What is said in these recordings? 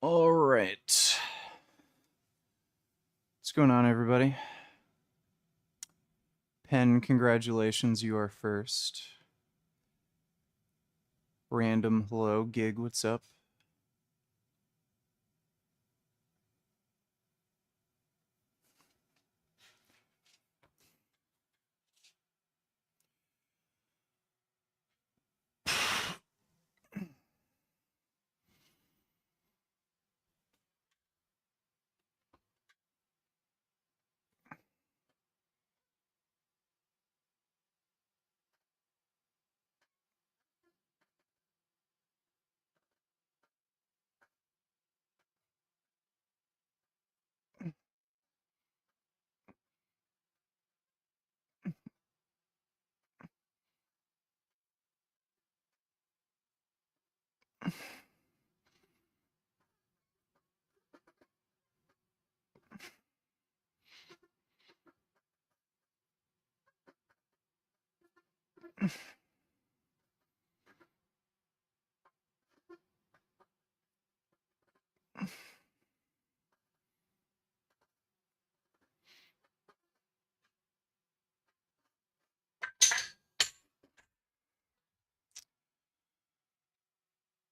All right. What's going on, everybody? Pen, congratulations, you are first. Random, hello. Gig, what's up?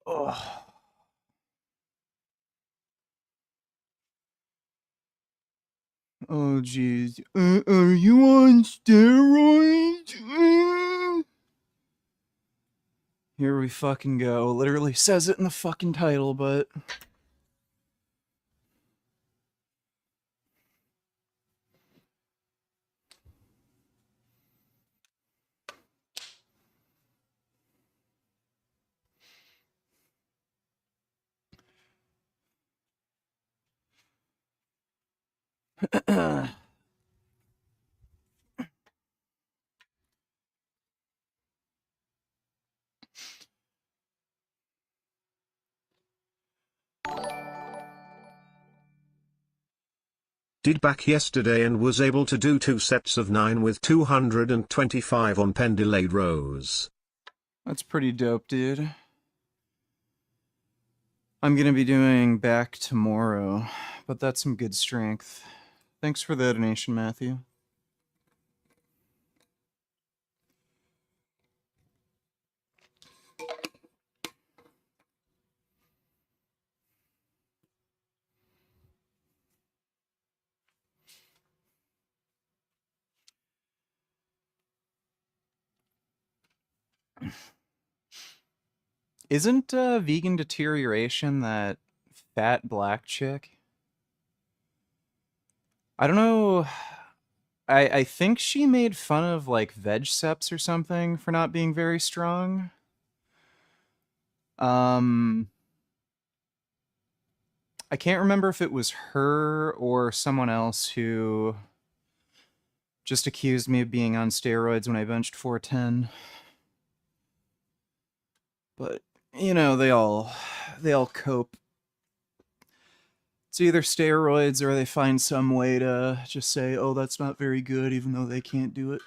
Oh, oh, jeez. Are you on steroids? Here we fucking go. Literally says it in the fucking title, but Did back yesterday and was able to do 2 sets of 9 with 225 on pen delayed rows. that's pretty dope, dude. I'm gonna be doing back tomorrow, but that's some good strength. Thanks for the donation, Matthew. Isn't vegan deterioration that fat black chick? I don't know. I think she made fun of like vegeseps or something for not being very strong. Um, I can't remember if it was her or someone else who just accused me of being on steroids when I benched 410. But you know, they all cope. It's either steroids or they find some way to just say, "Oh, that's not very good," even though they can't do it.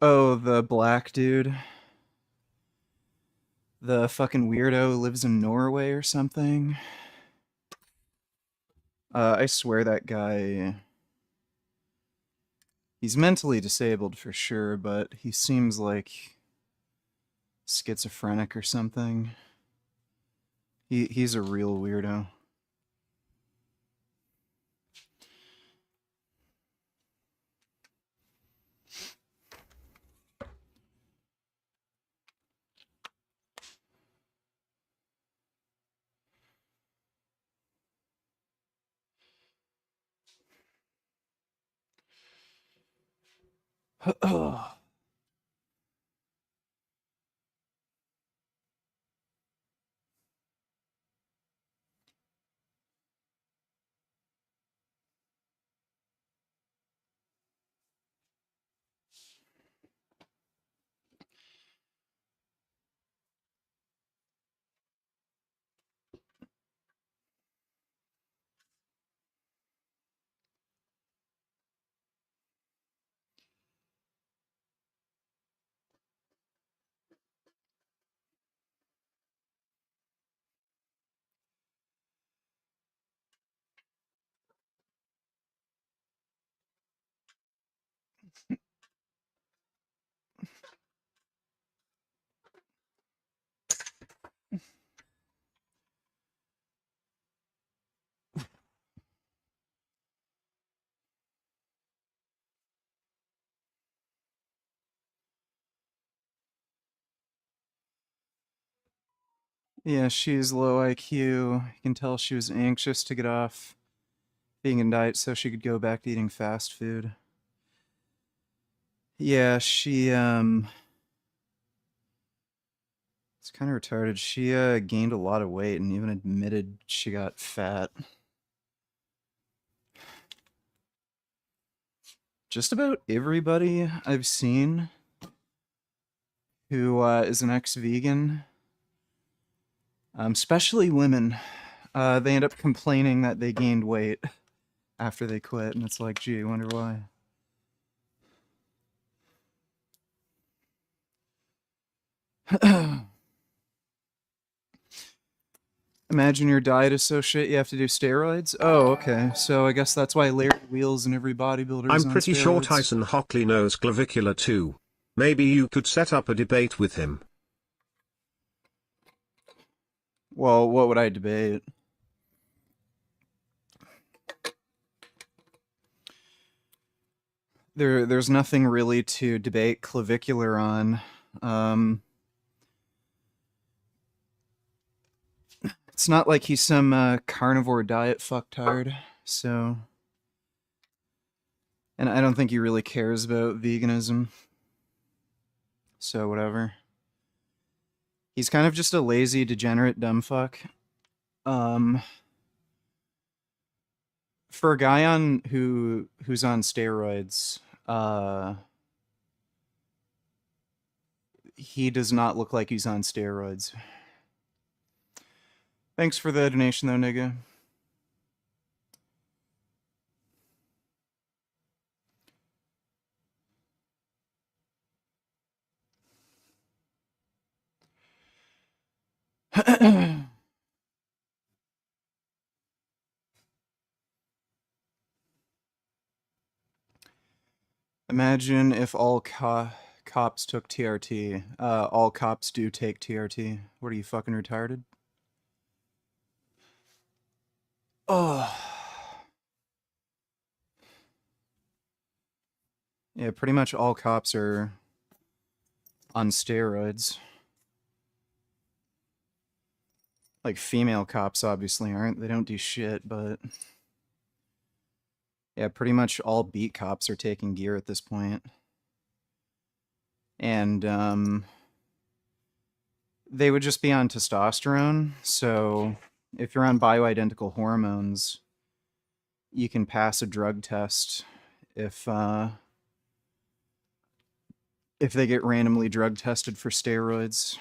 Oh, the black dude. The fucking weirdo lives in Norway or something. I swear that guy. He's mentally disabled for sure, but he seems like schizophrenic or something. He's a real weirdo. Yeah, she's low IQ. You can tell she was anxious to get off being in diet so she could go back to eating fast food. Yeah, it's kind of retarded. She gained a lot of weight and even admitted she got fat. Just about everybody I've seen who is an ex-vegan, especially women, they end up complaining that they gained weight after they quit, and it's like, gee, I wonder why. Imagine your diet is so shit you have to do steroids. Oh, okay. So I guess that's why Larry Wheels and every bodybuilder is I'm on pretty sure steroids. Tyson Hockley knows clavicular too. Maybe you could set up a debate with him. Well, what would I debate? There's nothing really to debate clavicular on. Um, it's not like he's some carnivore diet fucktard. So, and I don't think he really cares about veganism. So whatever. He's kind of just a lazy, degenerate, dumb fuck. Um, for a guy on who's on steroids, he does not look like he's on steroids. Thanks for the donation, though, nigga. Imagine if all cops took TRT. All cops do take TRT. What are you, fucking retarded? Oh. Yeah, pretty much all cops are on steroids. Like, female cops obviously aren't. They don't do shit, but... Yeah, pretty much all beat cops are taking gear at this point. And, they would just be on testosterone, so if you're on bioidentical hormones, you can pass a drug test if they get randomly drug tested for steroids.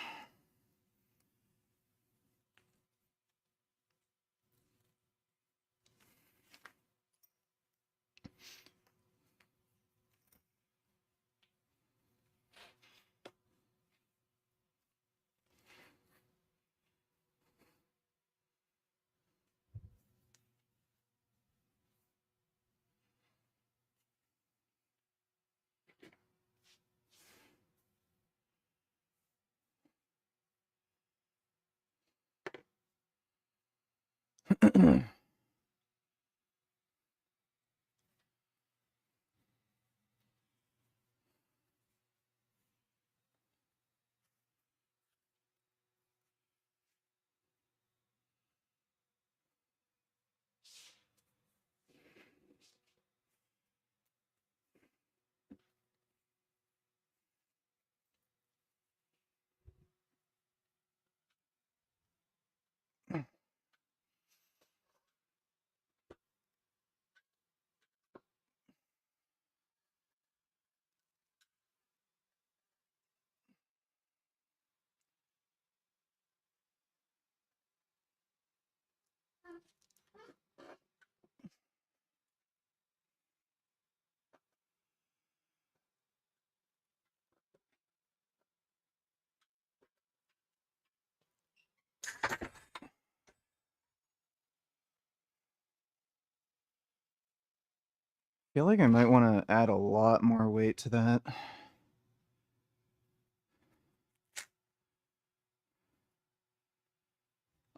Feel like I might want to add a lot more weight to that.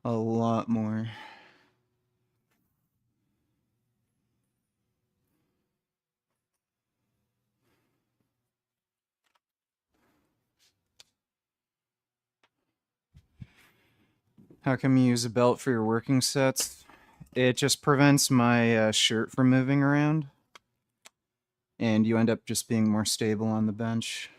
A lot more. How come you use a belt for your working sets? It just prevents my shirt from moving around, and you end up just being more stable on the bench.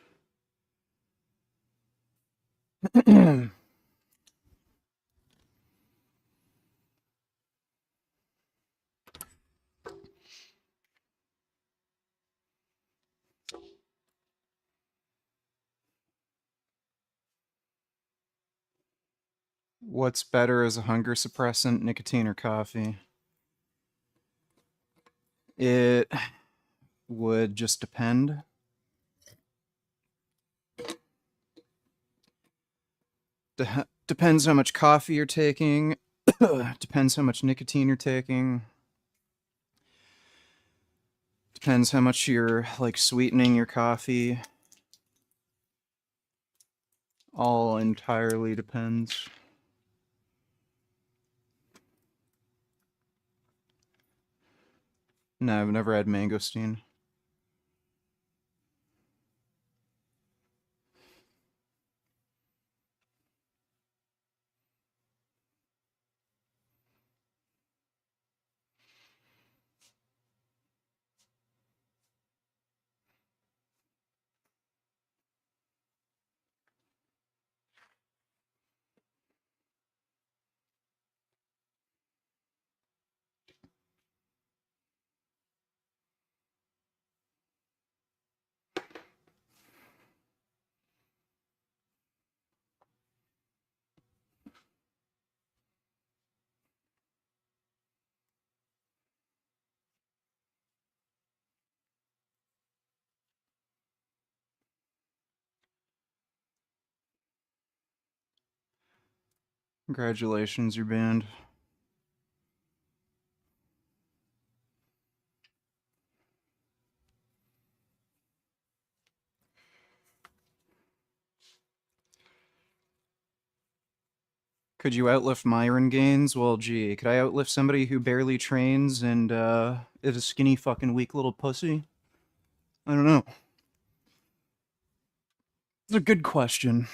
What's better as a hunger suppressant, nicotine or coffee? It would just depend. Depends how much coffee you're taking. Depends how much nicotine you're taking. Depends how much you're like sweetening your coffee. All entirely depends. No, I've never had mangosteen. Congratulations, you're banned. Could you outlift Myron Gaines? Well, gee, could I outlift somebody who barely trains and is a skinny fucking weak little pussy? I don't know. It's a good question.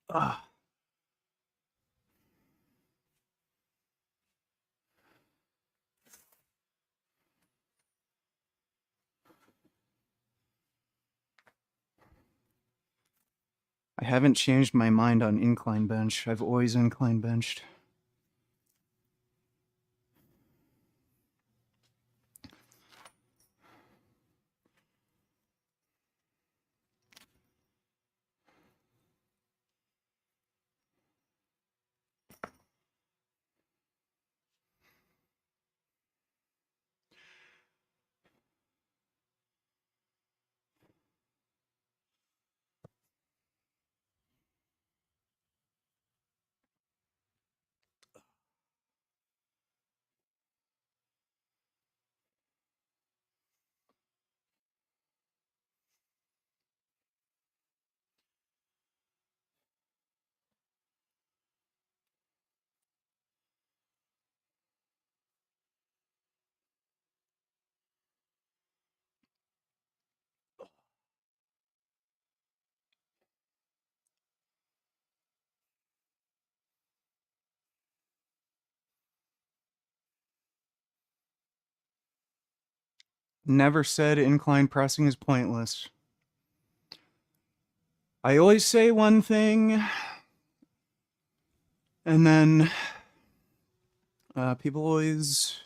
Ah, I haven't changed my mind on incline bench. I've always incline benched. Never said incline pressing is pointless. I always say one thing, and then people always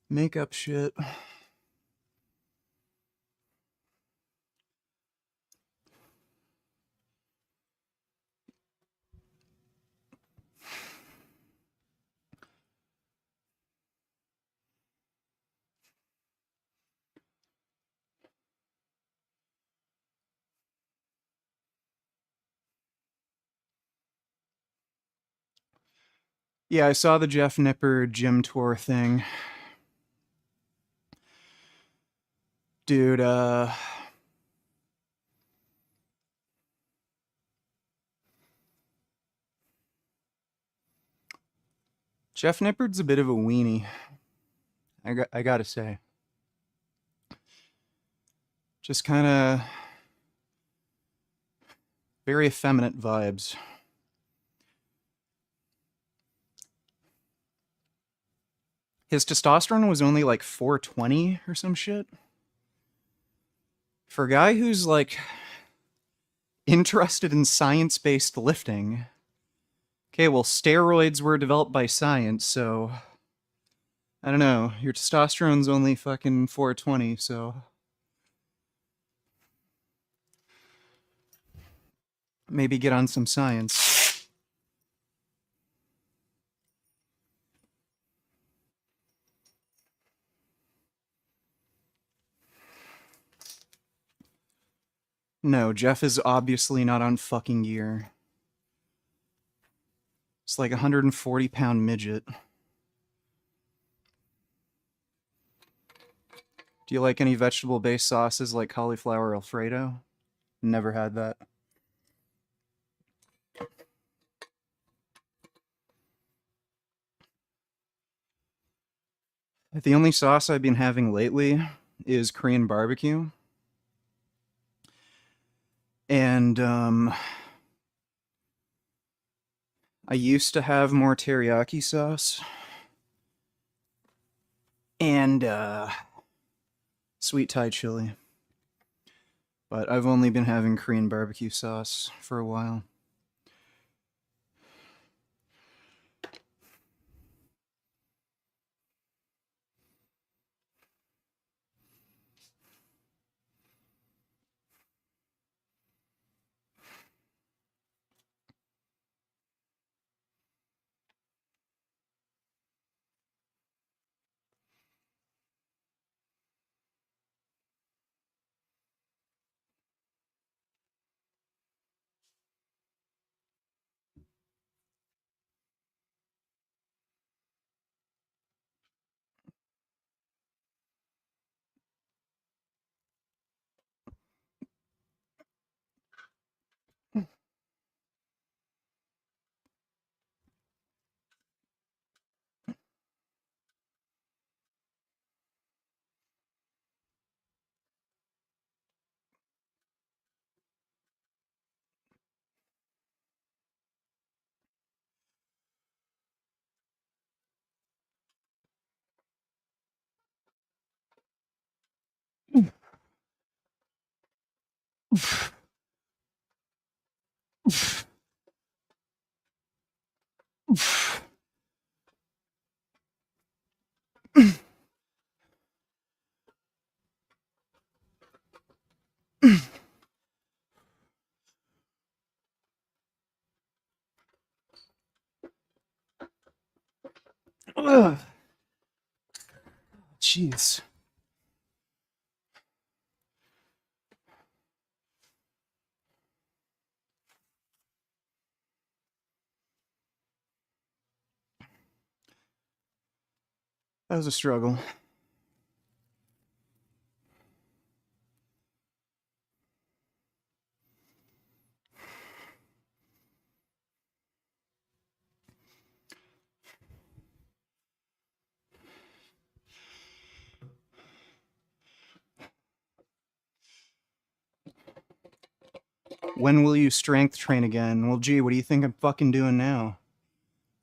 make up shit. Yeah, I saw the Jeff Nipper gym tour thing. Dude, Jeff Nippard's a bit of a weenie. I gotta say. Just kind of very effeminate vibes. His testosterone was only like 420 or some shit. For a guy who's like interested in science-based lifting. Okay, well, steroids were developed by science, so I don't know. Your testosterone's only fucking 420, so maybe get on some science. No, Jeff is obviously not on fucking gear. It's like a 140-pound midget. Do you like any vegetable-based sauces like cauliflower Alfredo? Never had that. The only sauce I've been having lately is Korean barbecue. And I used to have more teriyaki sauce. And sweet Thai chili. But I've only been having Korean barbecue sauce for a while. Jeez. That was a struggle. When will you strength train again? Well, gee, what do you think I'm fucking doing now?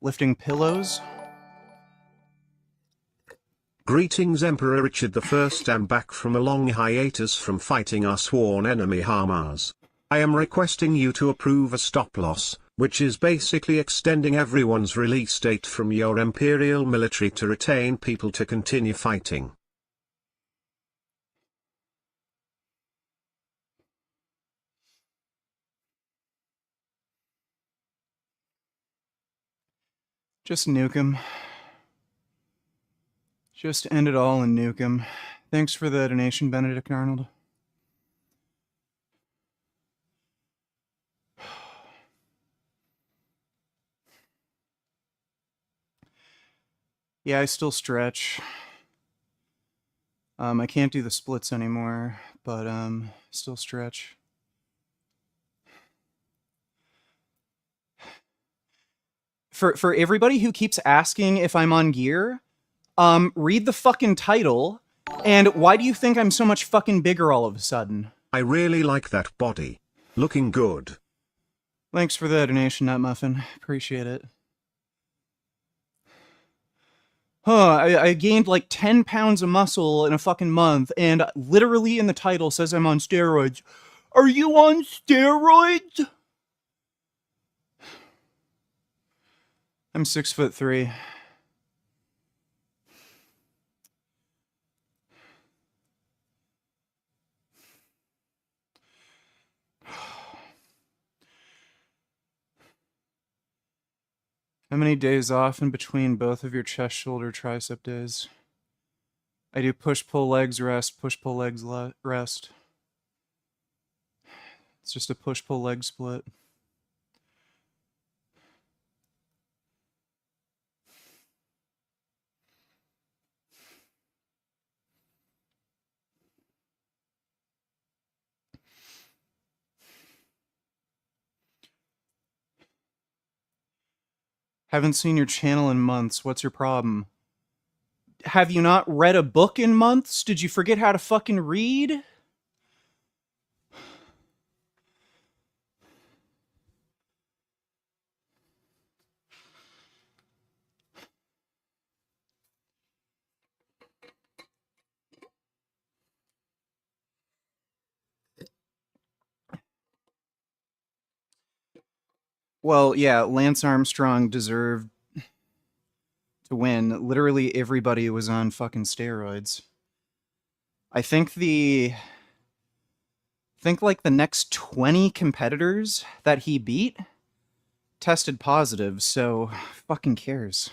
Lifting pillows? Greetings Emperor Richard I. I'm back from a long hiatus from fighting our sworn enemy Hamas. I am requesting you to approve a stop loss, which is basically extending everyone's release date from your imperial military to retain people to continue fighting. Just nuke him. Just end it all and nuke him. Thanks for the donation, Benedict Arnold. Yeah, I still stretch. I can't do the splits anymore, but still stretch. For everybody who keeps asking if I'm on gear, read the fucking title. And why do you think I'm so much fucking bigger all of a sudden? I really like that body. Looking good. Thanks for the donation, Nut Muffin. Appreciate it. I gained like 10 pounds of muscle in a fucking month, and literally in the title says I'm on steroids. Are you on steroids? I'm 6'3". How many days off in between both of your chest, shoulder, tricep days? I do push, pull, legs, rest, push, pull, legs, rest. It's just a push, pull, leg split. Haven't seen your channel in months. What's your problem? Have you not read a book in months? Did you forget how to fucking read? Well, yeah, Lance Armstrong deserved to win. Literally everybody was on fucking steroids. I think like the next 20 competitors that he beat tested positive, so fucking cares.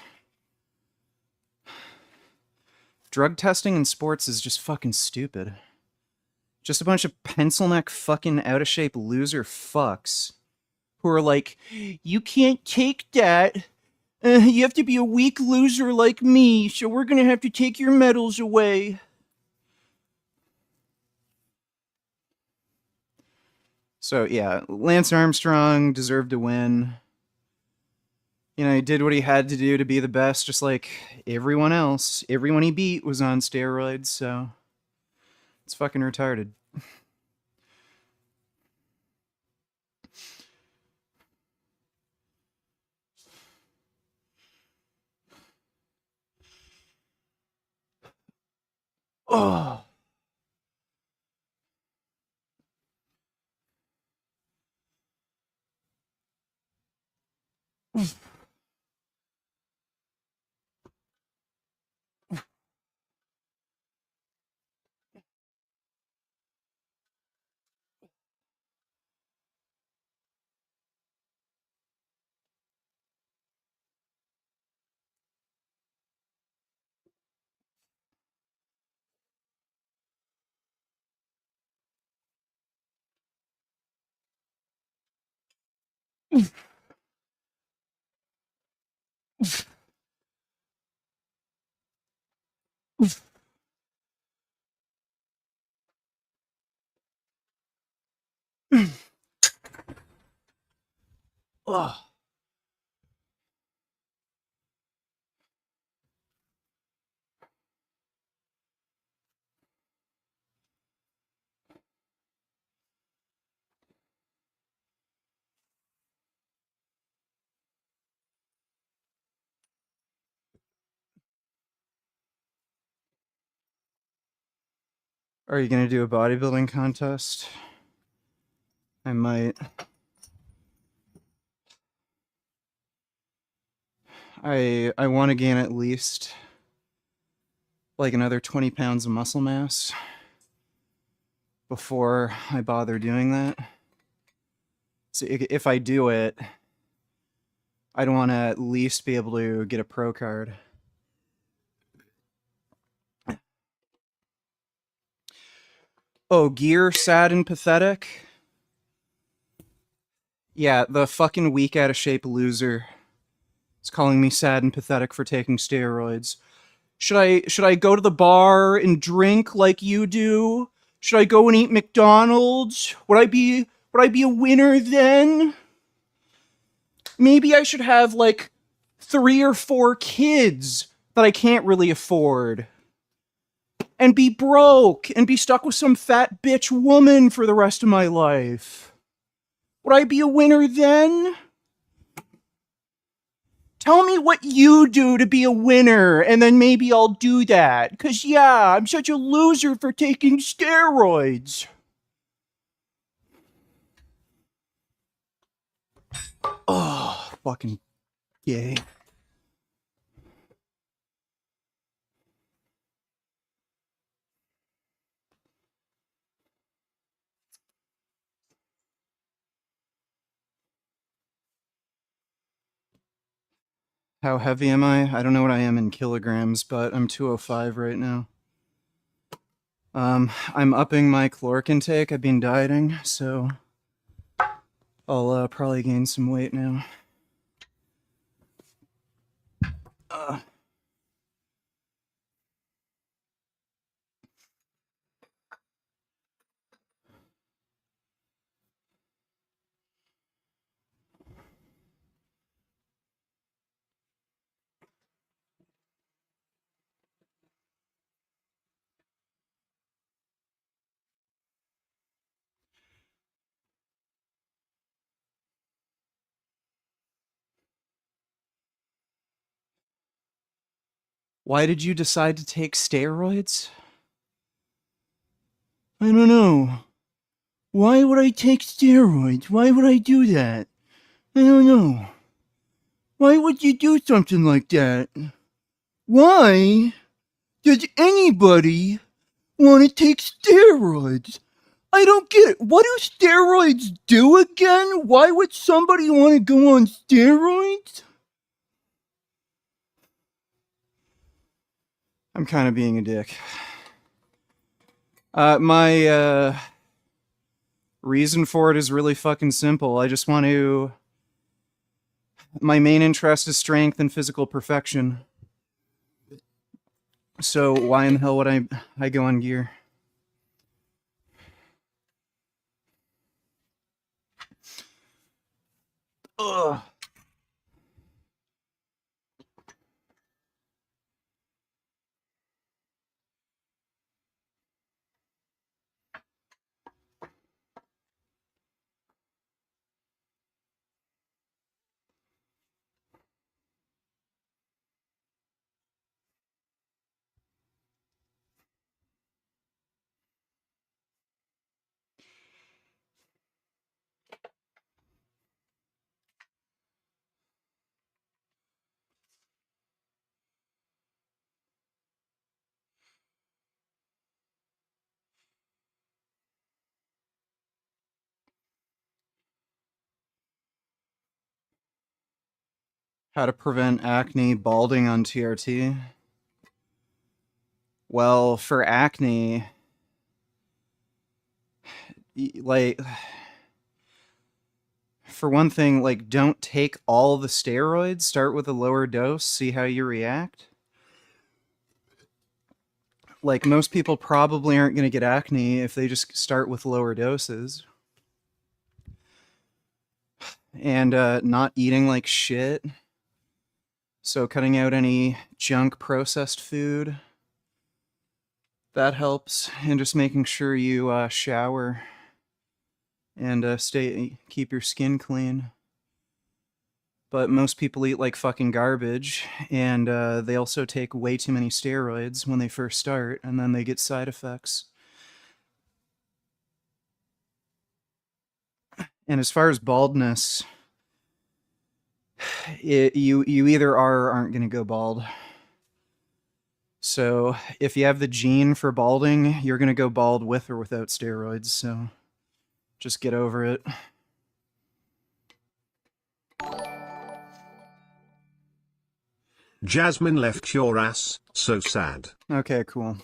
Drug testing in sports is just fucking stupid. Just a bunch of pencil neck fucking out of shape loser fucks who are like, you can't take that. You have to be a weak loser like me, so we're gonna have to take your medals away. So yeah, Lance Armstrong deserved to win. You know, he did what he had to do to be the best, just like everyone else. Everyone he beat was on steroids, so it's fucking retarded. Oh. Oh. Are you gonna do a bodybuilding contest? I might. I want to gain at least like another 20 pounds of muscle mass before I bother doing that. So if I do it, I'd want to at least be able to get a pro card. Oh, gear, sad and pathetic? Yeah, the fucking weak out of shape loser is calling me sad and pathetic for taking steroids. Should I go to the bar and drink like you do? Should I go and eat McDonald's? Would I be a winner then? Maybe I should have like 3 or 4 kids that I can't really afford. And be broke and be stuck with some fat bitch woman for the rest of my life. Would I be a winner then? Tell me what you do to be a winner, and then maybe I'll do that. 'Cause yeah, I'm such a loser for taking steroids. Oh, fucking gay. How heavy am I? I don't know what I am in kilograms, but I'm 205 right now. I'm upping my caloric intake. I've been dieting, so I'll probably gain some weight now. Why did you decide to take steroids? I don't know. Why would I take steroids? Why would I do that? I don't know. Why would you do something like that? Why does anybody want to take steroids? I don't get it. What do steroids do again? Why would somebody want to go on steroids? I'm kind of being a dick. My reason for it is really fucking simple. I just want to. My main interest is strength and physical perfection. So why in the hell would I go on gear? Ugh. How to prevent acne balding on TRT? Well, for acne, like, for one thing, like, don't take all the steroids. Start with a lower dose, see how you react. Like, most people probably aren't going to get acne if they just start with lower doses. And not eating like shit. So cutting out any junk processed food. That helps. And just making sure you shower and keep your skin clean. But most people eat like fucking garbage, and they also take way too many steroids when they first start, and then they get side effects. And as far as baldness, you either are or aren't going to go bald. So if you have the gene for balding, you're going to go bald with or without steroids. So just get over it. Jasmine left your ass, so sad. Okay, cool.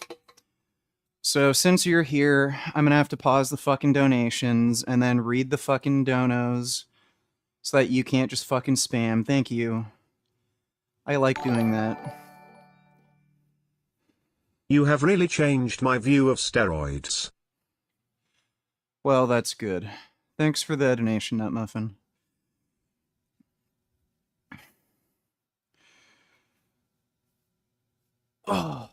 So since you're here, I'm going to have to pause the fucking donations and then read the fucking donos so that you can't just fucking spam. Thank you. I like doing that. You have really changed my view of steroids. Well, that's good. Thanks for the donation, Nut Muffin. Oh.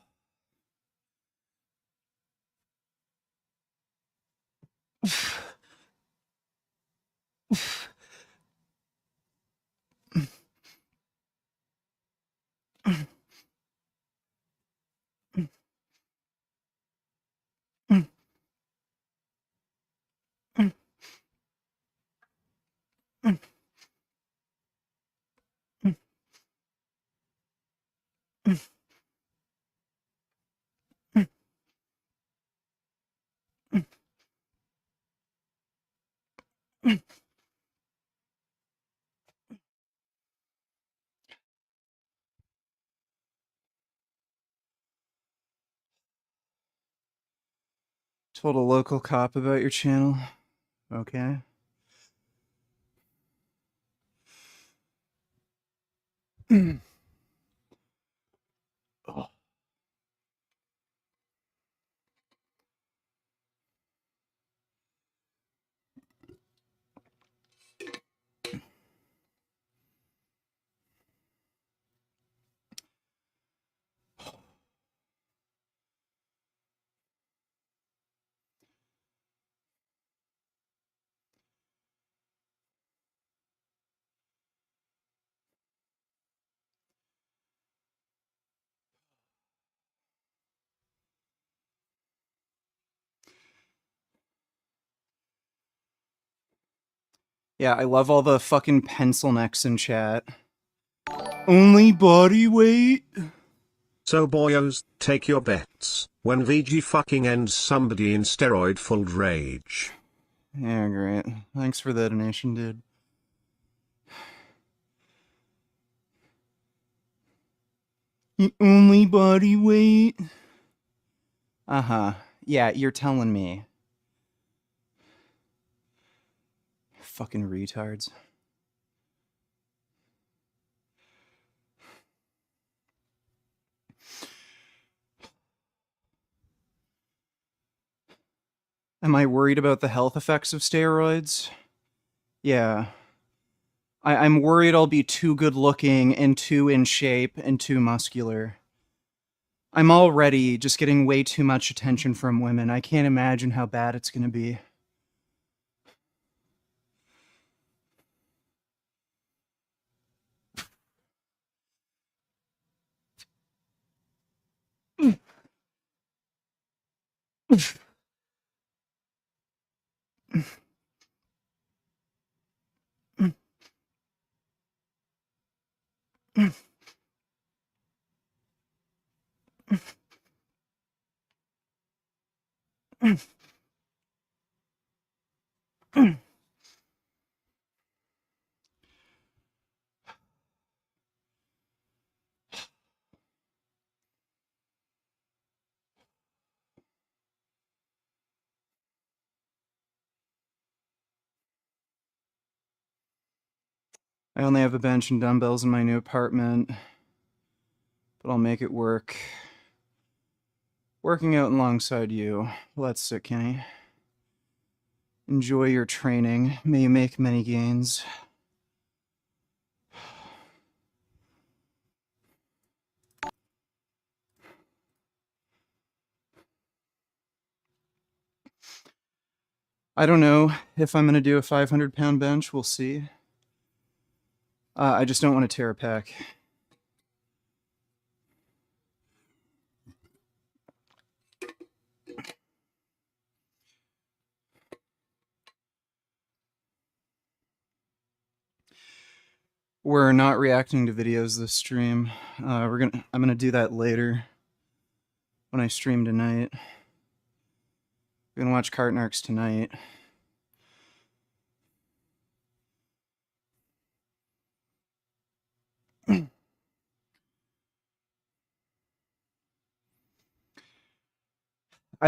Told a local cop about your channel. Okay. Oh. Yeah, I love all the fucking pencil necks in chat. Only body weight? So boyos, take your bets. When VG fucking ends somebody in steroid-full rage. Yeah, great. Thanks for the donation, dude. Only body weight? Uh-huh. Yeah, you're telling me. Fucking retards. Am I worried about the health effects of steroids? Yeah. I'm worried I'll be too good looking and too in shape and too muscular. I'm already just getting way too much attention from women. I can't imagine how bad it's gonna be. I only have a bench and dumbbells in my new apartment, but I'll make it work. Working out alongside you. Well, that's sick, Kenny. Enjoy your training. May you make many gains. I don't know if I'm going to do a 500-pound bench. We'll see. I just don't want to tear a pec. We're not reacting to videos this stream. I'm gonna do that later when I stream tonight. We're gonna watch Carton Arcs tonight. I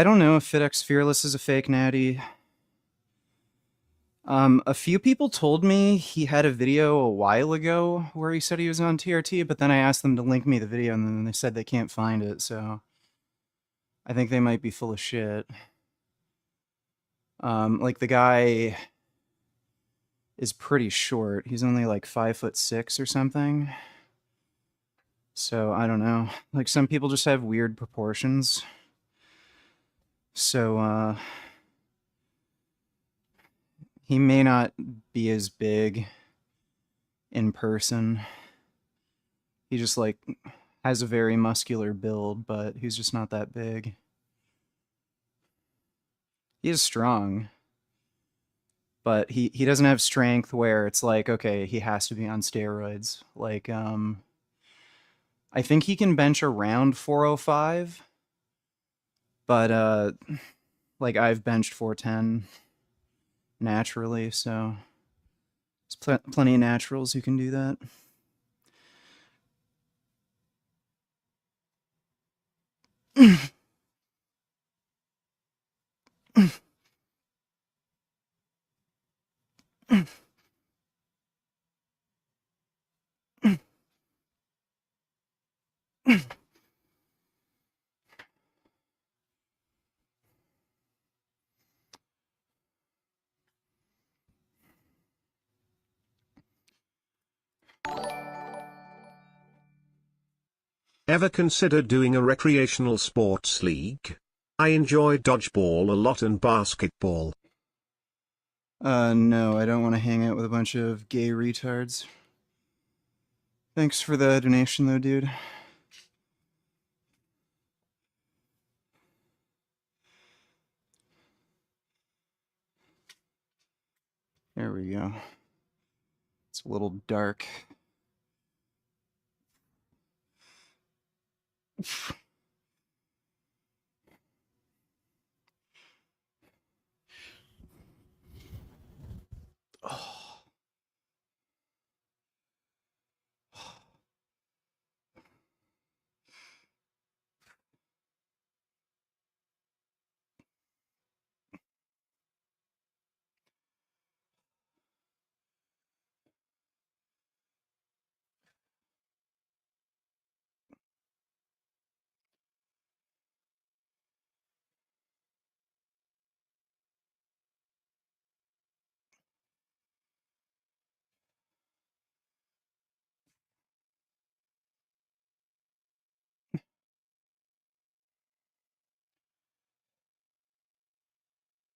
don't know if FitX Fearless is a fake natty. A few people told me he had a video a while ago where he said he was on TRT, but then I asked them to link me the video and then they said they can't find it, so I think they might be full of shit. Like the guy is pretty short. He's only like 5'6" or something. So I don't know. Like some people just have weird proportions. So he may not be as big in person. He just like has a very muscular build, but he's just not that big. He is strong, but he doesn't have strength where it's like, okay, he has to be on steroids. Like I think he can bench around 405, but like I've benched 410 naturally, so there's plenty of naturals who can do that. Ever considered doing a recreational sports league? I enjoy dodgeball a lot and basketball. No, I don't want to hang out with a bunch of gay retards. Thanks for the donation though, dude. There we go. It's a little dark. Oh.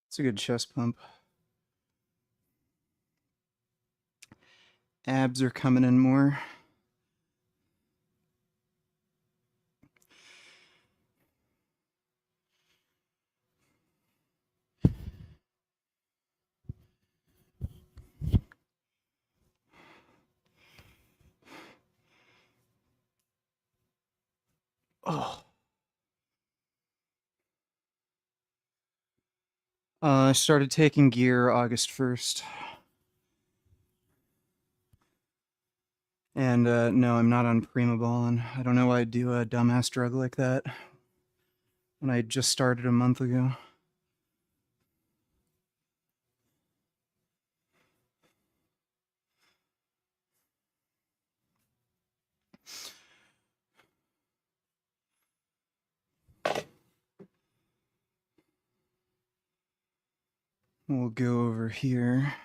It's a good chest pump. Abs are coming in more. Oh. I started taking gear August 1st. And no, I'm not on Primaball, and I don't know why I'd do a dumbass drug like that when I just started a month ago. We'll go over here.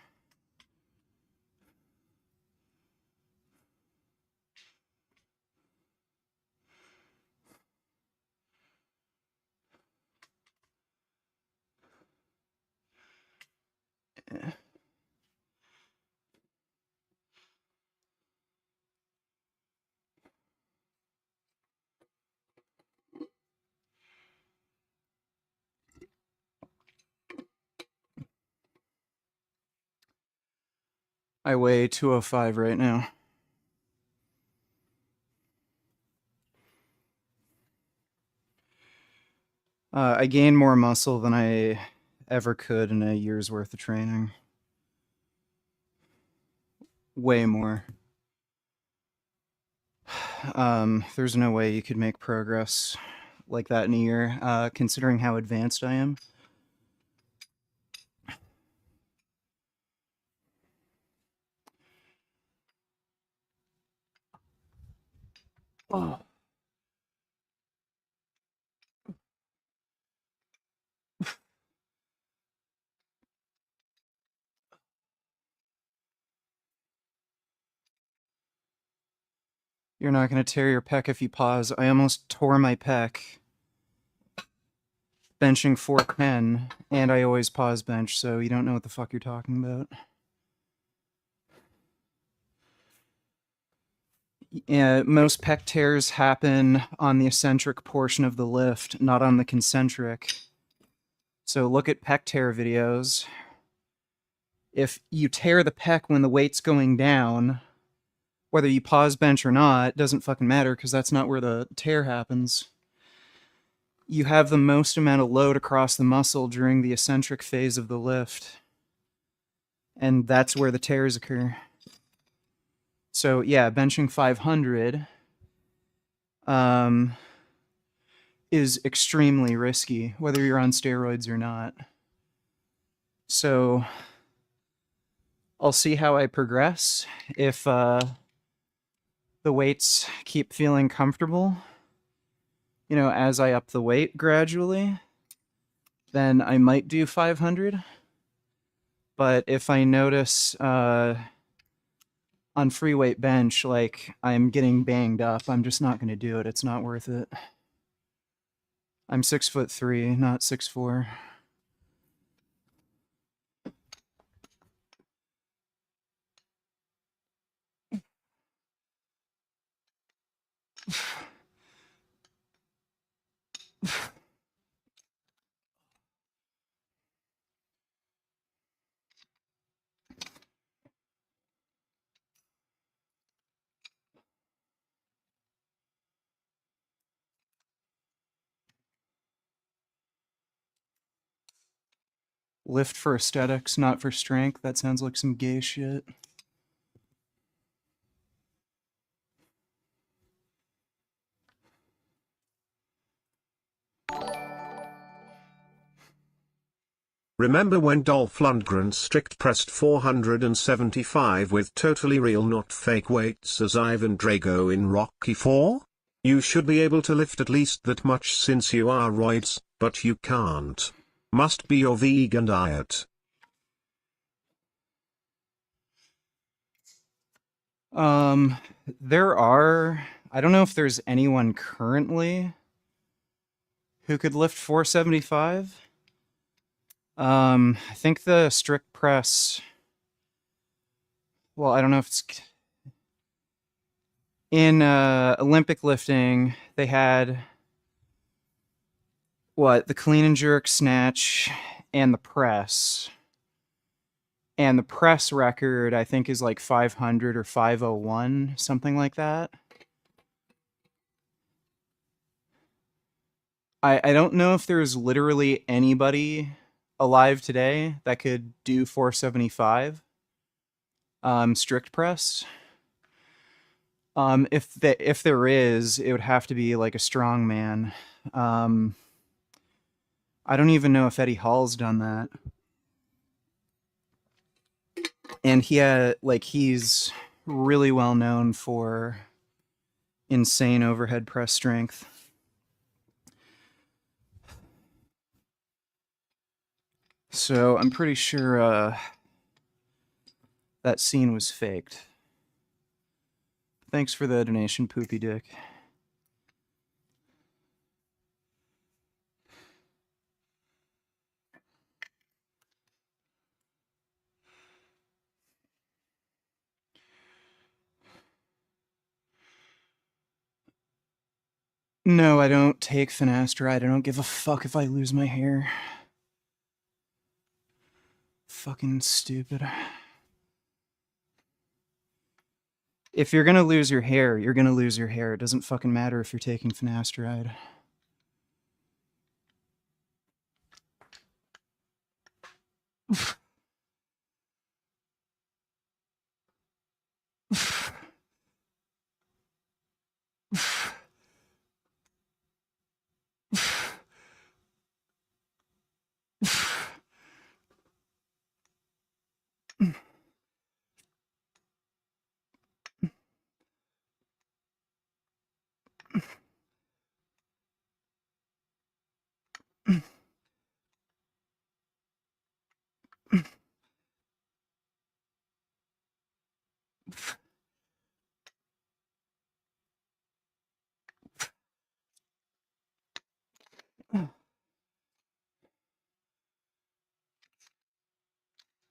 I weigh 205 right now. I gained more muscle than I ever could in a year's worth of training. Way more. There's no way you could make progress like that in a year, considering how advanced I am. Oh. You're not going to tear your pec if you pause. I almost tore my pec benching 410, and I always pause bench, so you don't know what the fuck you're talking about. Yeah, most pec tears happen on the eccentric portion of the lift, not on the concentric. So look at pec tear videos. If you tear the pec when the weight's going down, whether you pause bench or not, doesn't fucking matter because that's not where the tear happens. You have the most amount of load across the muscle during the eccentric phase of the lift. And that's where the tears occur. So yeah, benching 500 is extremely risky, whether you're on steroids or not. So I'll see how I progress. If the weights keep feeling comfortable, you know, as I up the weight gradually, then I might do 500. But if I notice on free weight bench, like I'm getting banged up, I'm just not going to do it. It's not worth it. I'm 6'3", not 6'4". Lift for aesthetics, not for strength. That sounds like some gay shit. Remember when Dolph Lundgren strict pressed 475 with totally real not fake weights as Ivan Drago in Rocky 4? You should be able to lift at least that much since you are roids, but you can't. Must be your vegan diet. There are, I don't know if there's anyone currently who could lift 475. I think the strict press, well, I don't know if it's in Olympic lifting, they had the clean and jerk snatch and the press. And the press record, I think, is like 500 or 501, something like that. I don't know if there's literally anybody alive today that could do 475 strict press. If there is, it would have to be like a strong man. I don't even know if Eddie Hall's done that. And he's really well known for insane overhead press strength. So I'm pretty sure that scene was faked. Thanks for the donation, Poopy Dick. No, I don't take finasteride. I don't give a fuck if I lose my hair. Fucking stupid. If you're gonna lose your hair, you're gonna lose your hair. It doesn't fucking matter if you're taking finasteride.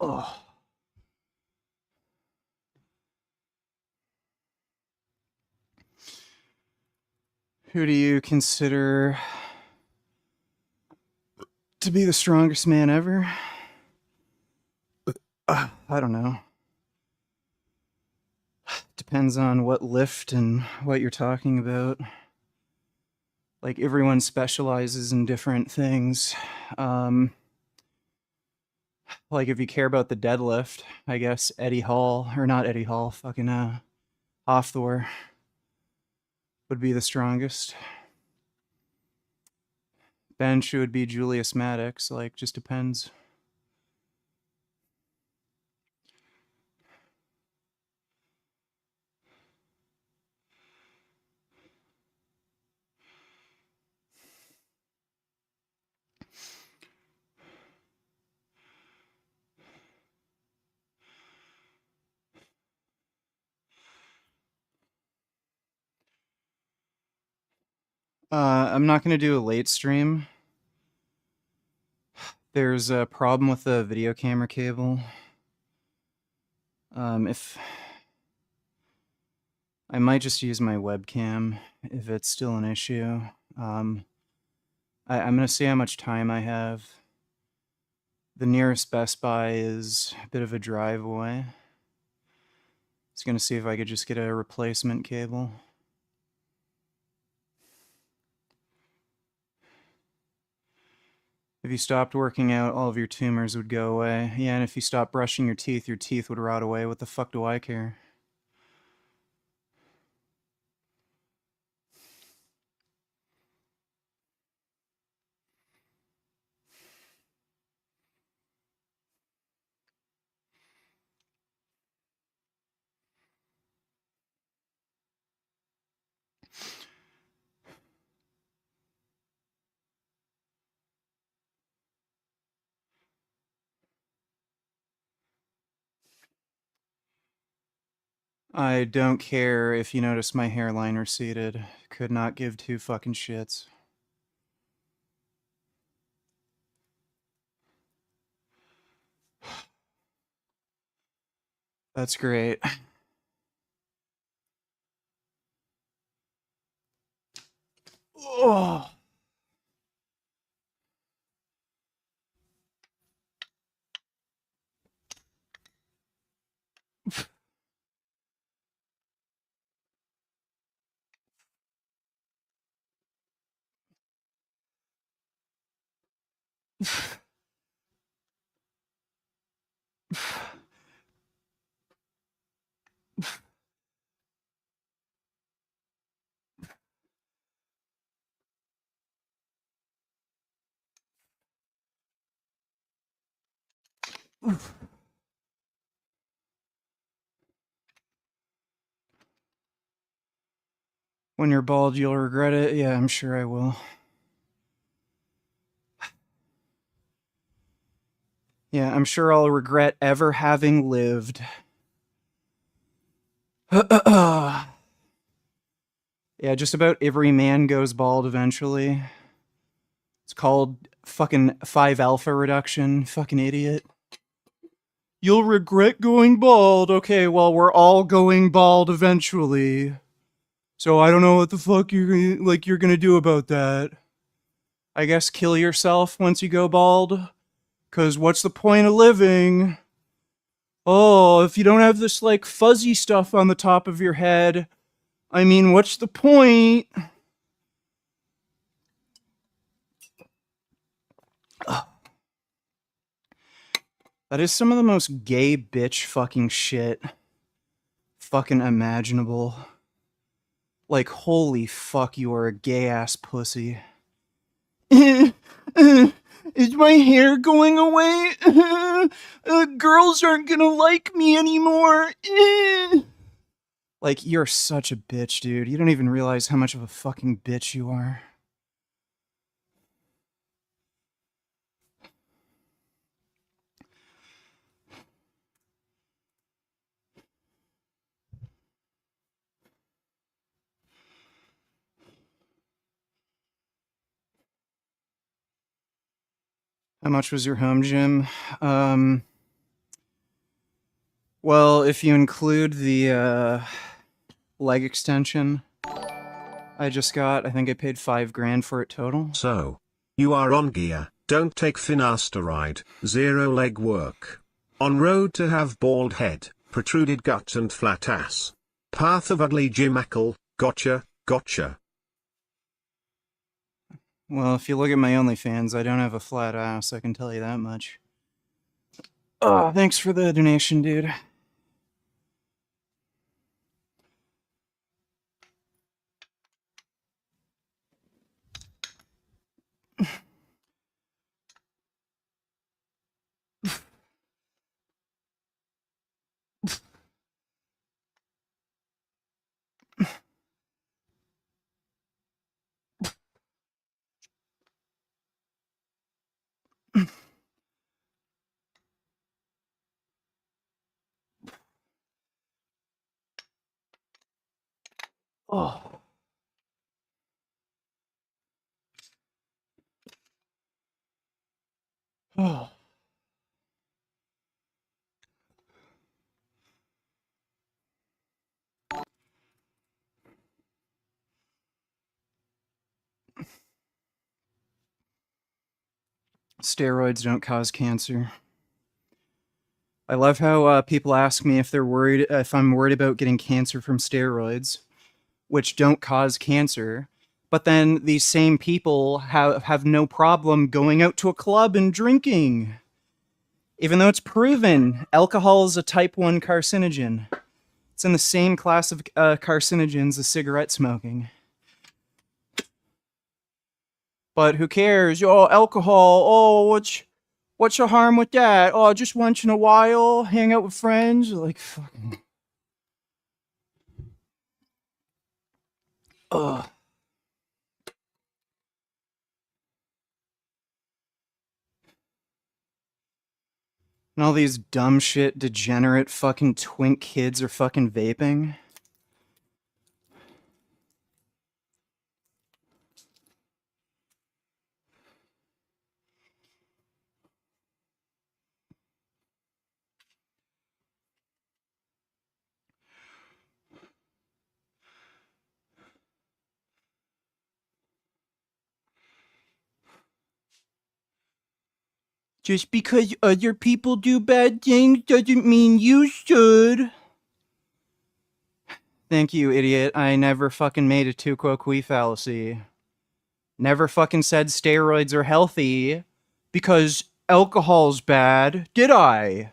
Oh. Who do you consider to be the strongest man ever? I don't know. Depends on what lift and what you're talking about. Like, everyone specializes in different things. Like, if you care about the deadlift, I guess Eddie Hall, or not Eddie Hall, fucking Hafthor would be the strongest. Bench would be Julius Maddox, like, just depends. I'm not going to do a late stream. There's a problem with the video camera cable. If I might just use my webcam if it's still an issue. I'm going to see how much time I have. The nearest Best Buy is a bit of a drive away. I was going to see if I could just get a replacement cable. If you stopped working out, all of your tumors would go away. Yeah, and if you stopped brushing your teeth would rot away. What the fuck do I care? I don't care if you notice my hairline receded. Could not give two fucking shits. That's great. Oh. When you're bald, you'll regret it. Yeah, I'm sure I will. Yeah, I'm sure I'll regret ever having lived. Yeah, just about every man goes bald eventually. It's called fucking 5-alpha reduction. Fucking idiot. You'll regret going bald. Okay, well, we're all going bald eventually. So I don't know what the fuck you're gonna do about that. I guess kill yourself once you go bald. Cause what's the point of living? Oh, if you don't have this like fuzzy stuff on the top of your head, I mean, what's the point? That is some of the most gay bitch fucking shit fucking imaginable. Like, holy fuck, you are a gay ass pussy. Is my hair going away? Girls aren't gonna like me anymore. Like, you're such a bitch, dude. You don't even realize how much of a fucking bitch you are. How much was your home gym? Well, if you include the leg extension I just got, I think I paid $5,000 for it total. So, you are on gear, don't take finasteride, 0 leg work. On road to have bald head, protruded gut and flat ass. Path of ugly Jimackle, gotcha, gotcha. Well, if you look at my OnlyFans, I don't have a flat ass, I can tell you that much. Oh, thanks for the donation, dude. Oh. Oh. Steroids don't cause cancer. I love how people ask me if I'm worried about getting cancer from steroids, which don't cause cancer. But then these same people have no problem going out to a club and drinking. Even though it's proven alcohol is a type 1 carcinogen. It's in the same class of carcinogens as cigarette smoking. But who cares? Oh, alcohol. Oh, what's the harm with that? Oh, just once in a while, hang out with friends. Like, fucking. Ugh. And all these dumb shit, degenerate fucking twink kids are fucking vaping. Just because other people do bad things doesn't mean you should. Thank you, idiot. I never fucking made a tu quo qui fallacy. Never fucking said steroids are healthy because alcohol's bad, did I?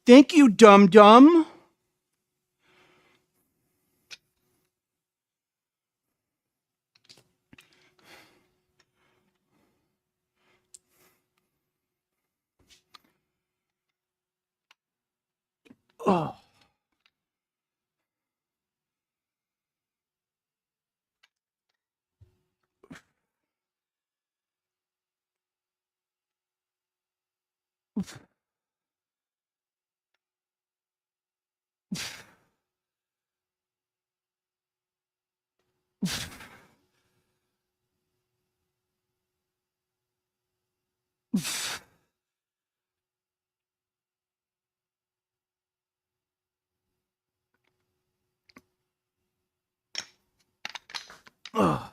Thank you, dum dum. Oh. Oh.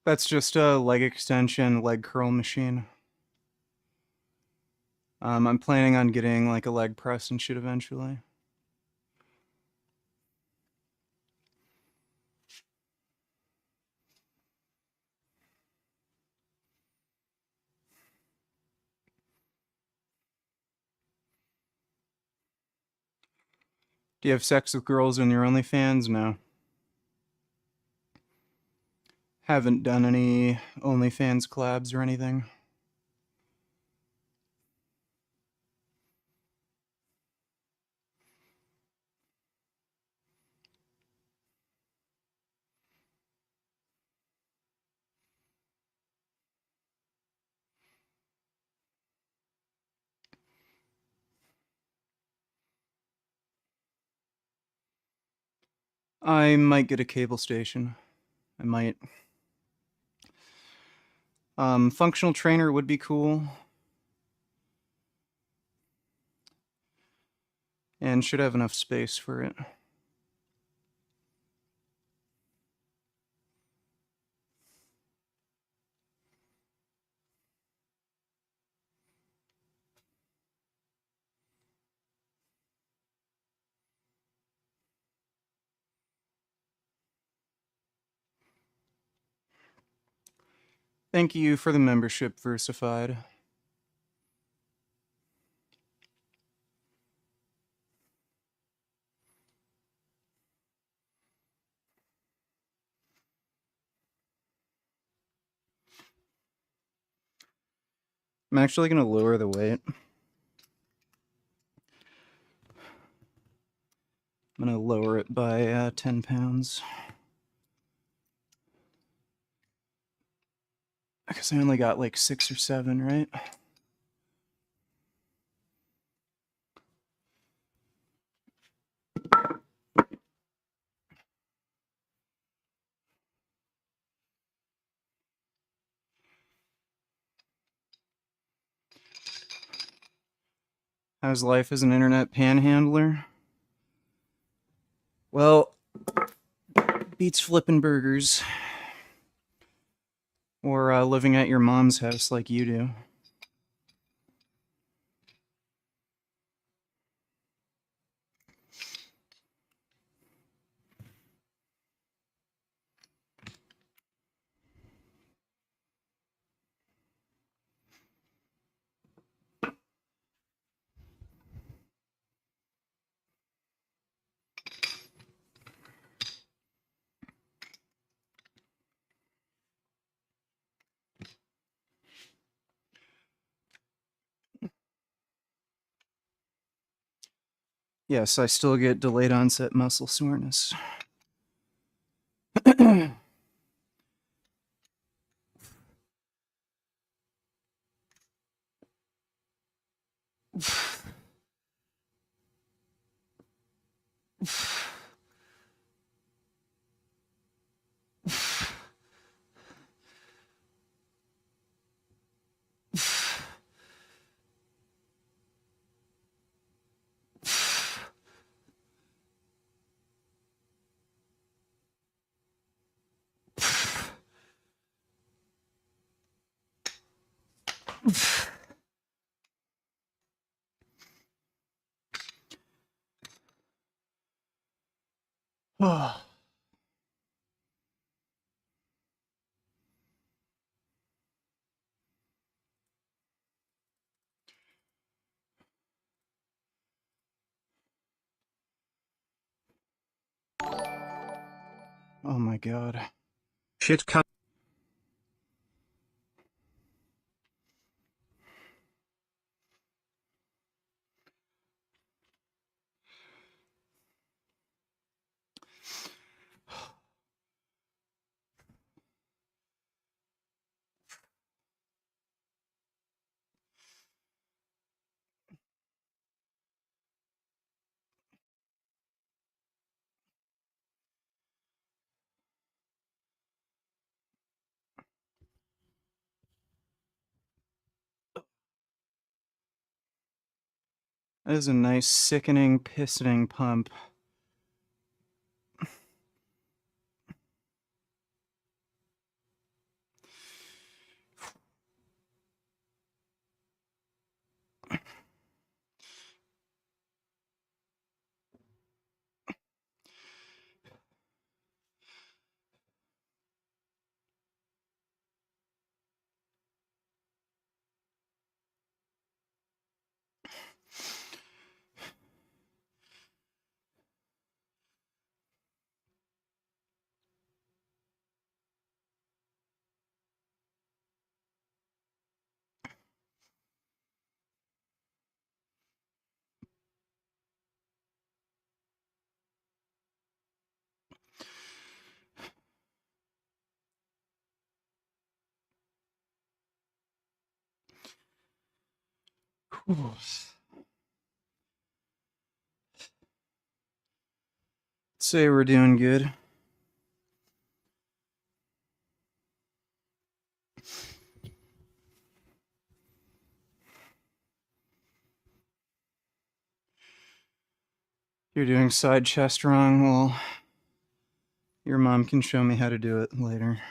That's just a leg extension, leg curl machine. I'm planning on getting like a leg press and shit eventually. Do you have sex with girls in your OnlyFans? No. Haven't done any OnlyFans collabs or anything. I might get a cable station. I might. Functional trainer would be cool. And should have enough space for it. Thank you for the membership, Versified. I'm actually going to lower the weight. I'm going to lower it by 10 pounds. Because I only got like 6 or 7, right? How's life as an internet panhandler? Well, beats flipping burgers. Or living at your mom's house like you do. Yes, I still get delayed onset muscle soreness. Oh my god. Shit can. That is a nice, sickening, pissoning pump. Say we're doing good. You're doing side chest wrong. Well, your mom can show me how to do it later.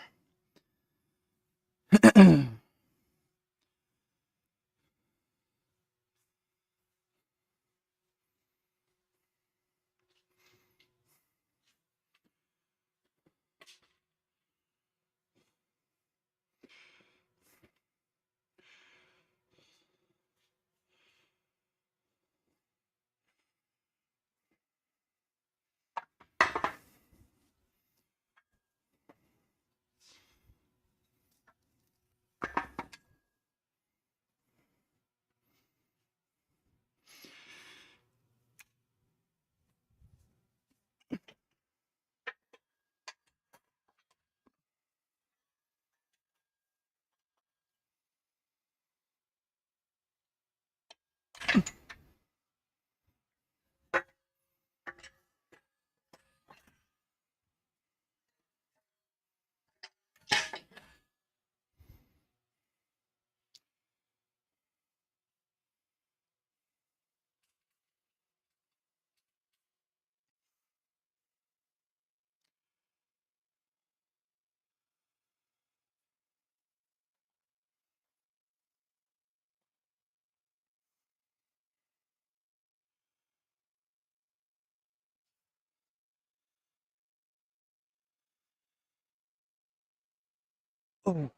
Oh.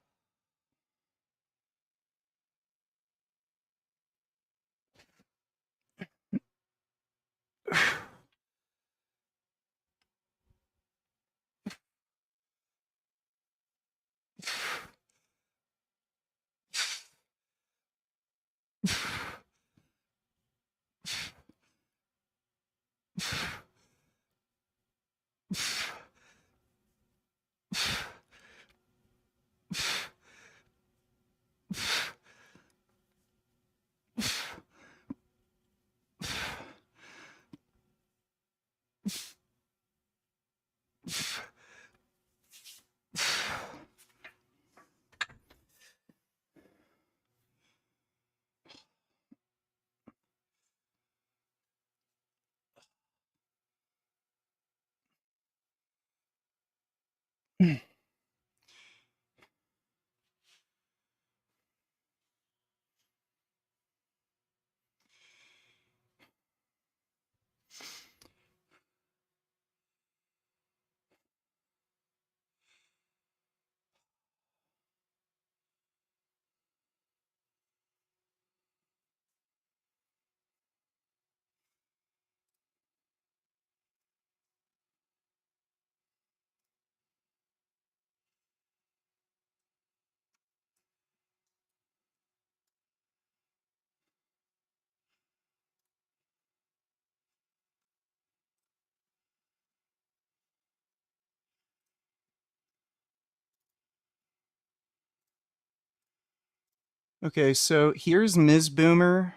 Okay, so here's Ms. Boomer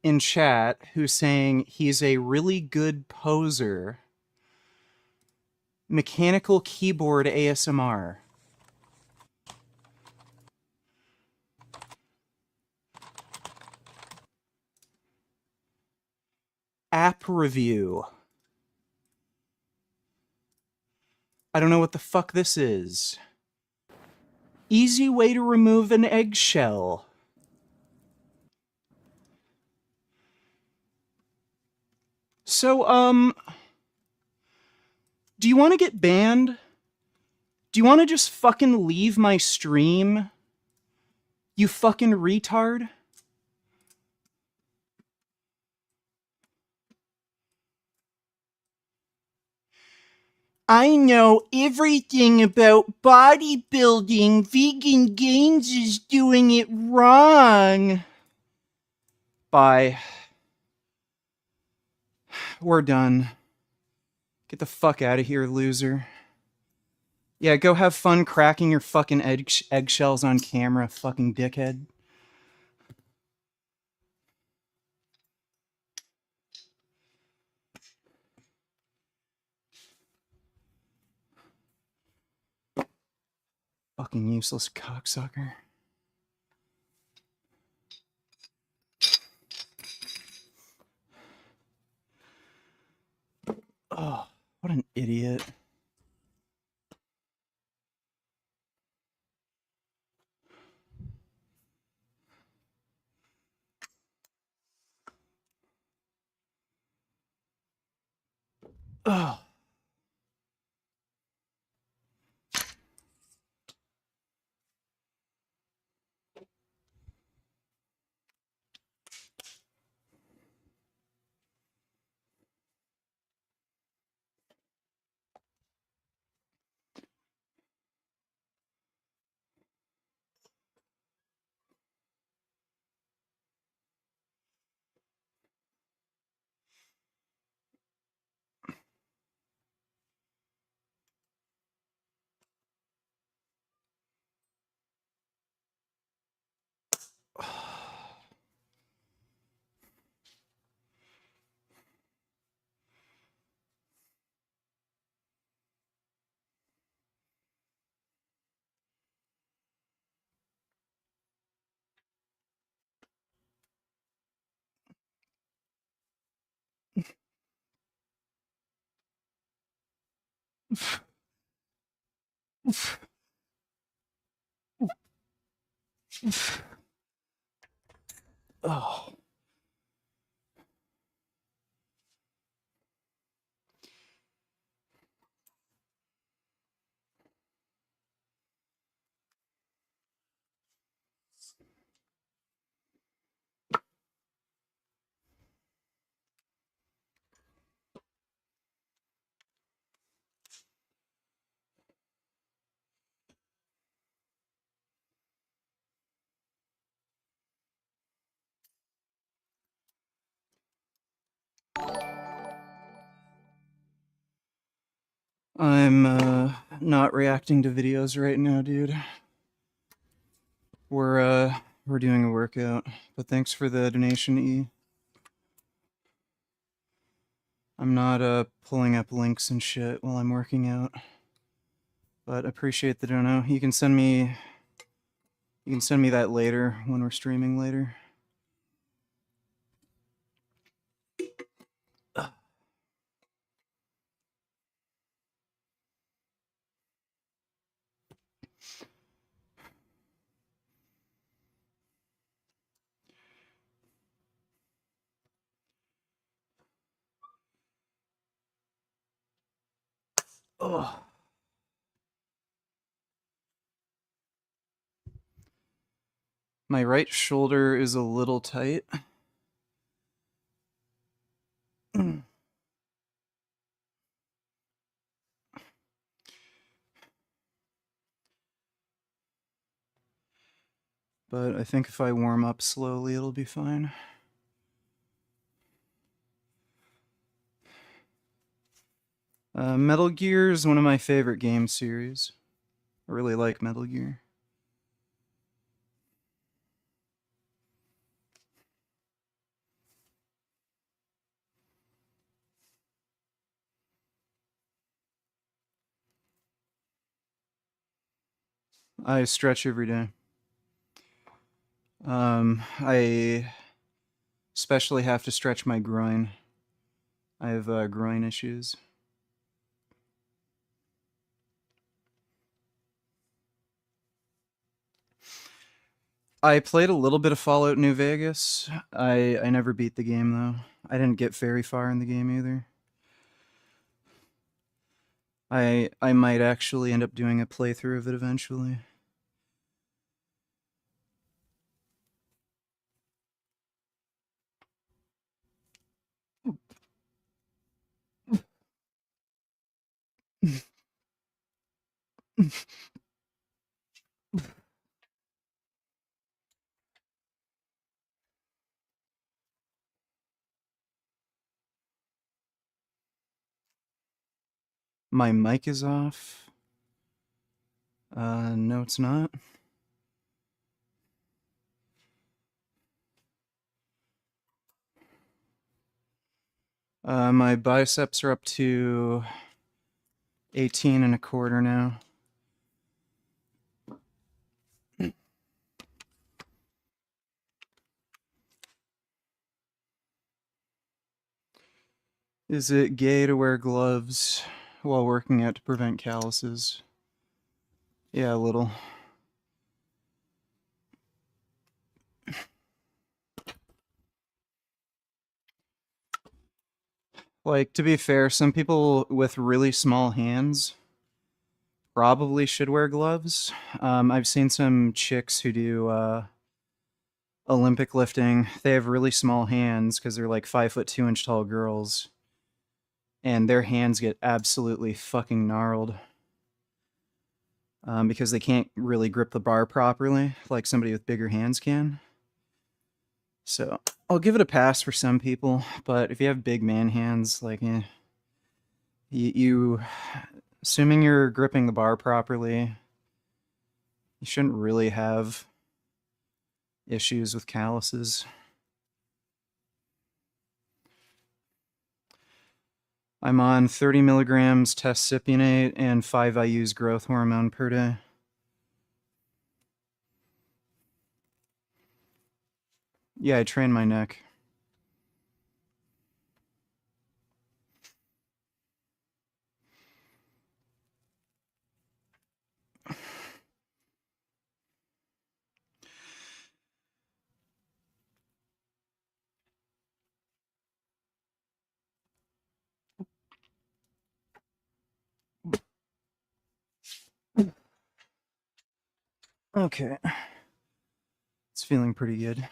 in chat who's saying he's a really good poser. Mechanical keyboard ASMR. App review. I don't know what the fuck this is. Easy way to remove an eggshell. So, do you want to get banned? Do you want to just fucking leave my stream? You fucking retard? I know everything about bodybuilding. Vegangains is doing it wrong. Bye. We're done. Get the fuck out of here, loser. Yeah, go have fun cracking your fucking eggshells on camera, fucking dickhead. Fucking useless cocksucker. Oh, what an idiot. Oh. Oh. I'm not reacting to videos right now, dude. We're doing a workout, but thanks for the donation, E. I'm not pulling up links and shit while I'm working out. But appreciate the dono. You can send me that later when we're streaming later. Oh. My right shoulder is a little tight. But I think if I warm up slowly, it'll be fine. Metal Gear is one of my favorite game series. I really like Metal Gear. I stretch every day. I especially have to stretch my groin. I have groin issues. I played a little bit of Fallout New Vegas. I never beat the game though. I didn't get very far in the game either. I might actually end up doing a playthrough of it eventually. My mic is off. No, it's not. My biceps are up to 18 and a quarter now. Is it gay to wear gloves while working out to prevent calluses? Yeah, a little. Like, to be fair, some people with really small hands probably should wear gloves. I've seen some chicks who do Olympic lifting. They have really small hands because they're like 5'2" tall girls, and their hands get absolutely fucking gnarled because they can't really grip the bar properly like somebody with bigger hands can. So I'll give it a pass for some people, but if you have big man hands, like you assuming you're gripping the bar properly, you shouldn't really have issues with calluses. I'm on 30 milligrams testcypionate and 5 IU's growth hormone per day. Yeah, I train my neck. Okay. It's feeling pretty good.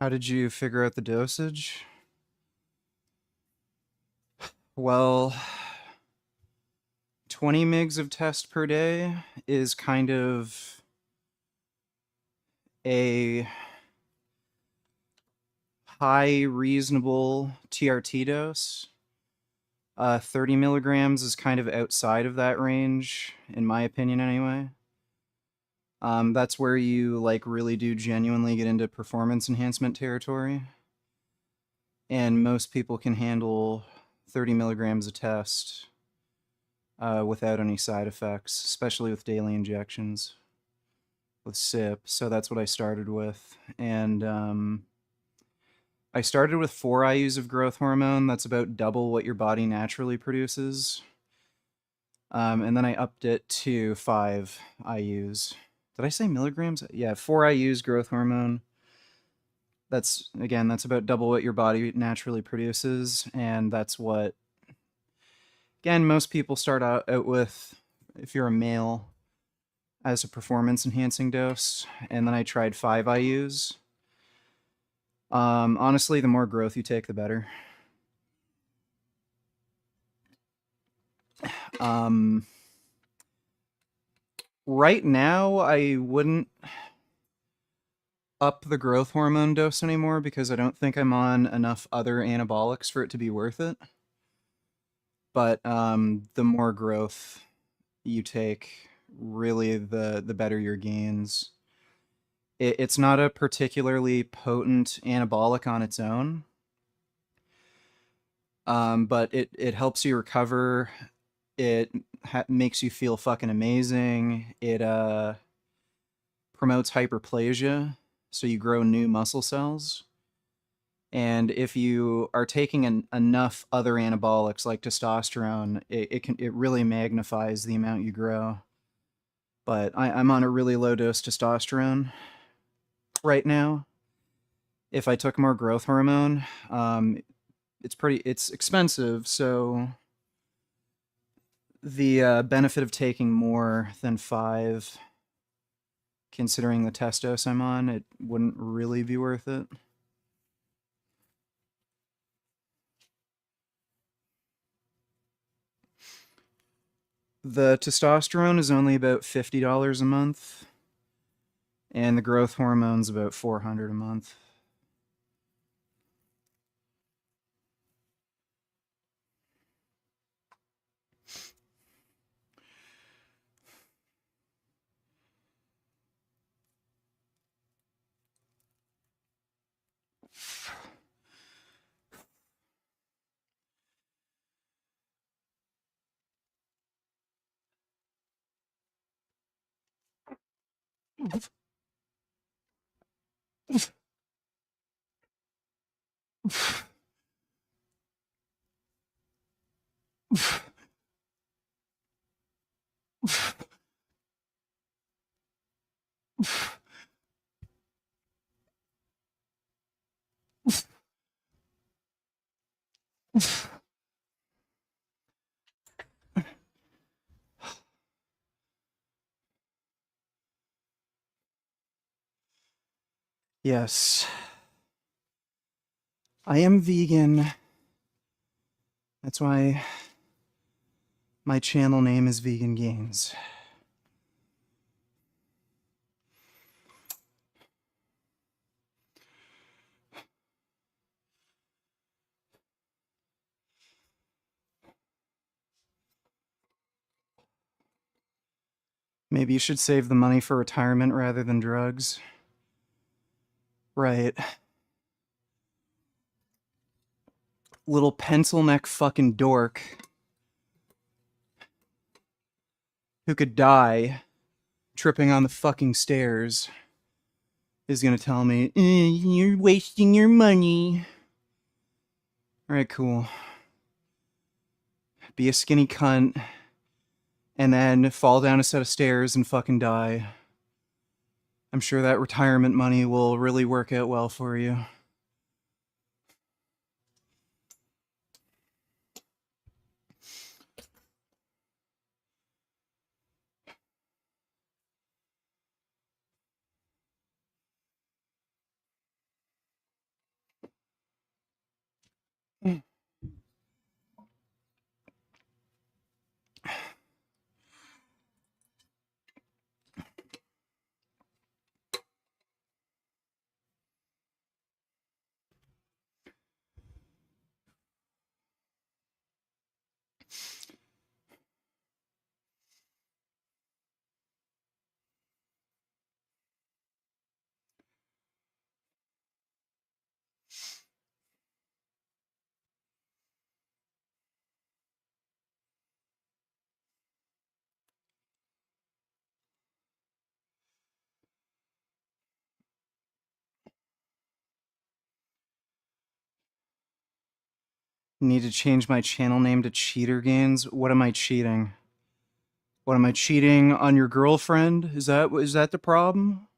How did you figure out the dosage? Well, 20 mgs of test per day is kind of a high reasonable TRT dose. 30 milligrams is kind of outside of that range, in my opinion, anyway. That's where you like really do genuinely get into performance enhancement territory, and most people can handle 30 milligrams a test without any side effects, especially with daily injections with SIP. So that's what I started with, and I started with 4 IU's of growth hormone. That's about double what your body naturally produces. And then I upped it to 5 IU's. Did I say milligrams? Yeah, 4 IU's growth hormone. That's, again, that's about double what your body naturally produces. And that's what, again, most people start out with, if you're a male, as a performance enhancing dose. And then I tried 5 IU's. Honestly, the more growth you take, the better. Right now, I wouldn't up the growth hormone dose anymore because I don't think I'm on enough other anabolics for it to be worth it. But the more growth you take, really, the better your gains. It's not a particularly potent anabolic on its own. but it helps you recover. It makes you feel fucking amazing. It promotes hyperplasia, so you grow new muscle cells. And if you are taking enough other anabolics like testosterone, it really magnifies the amount you grow. But I'm on a really low dose testosterone right now. If I took more growth hormone, it's expensive. So the benefit of taking more than 5, considering the test dose I'm on, it wouldn't really be worth it. The testosterone is only about $50 a month, and the growth hormone's about $400 a month. Yes, I am vegan. That's why my channel name is vegangains. Maybe you should save the money for retirement rather than drugs. Right. Little pencil neck fucking dork who could die tripping on the fucking stairs is gonna tell me, you're wasting your money. Alright, cool. Be a skinny cunt and then fall down a set of stairs and fucking die. I'm sure that retirement money will really work out well for you. Need to change my channel name to Cheater Gains. What am I cheating? What am I cheating on your girlfriend? Is that the problem?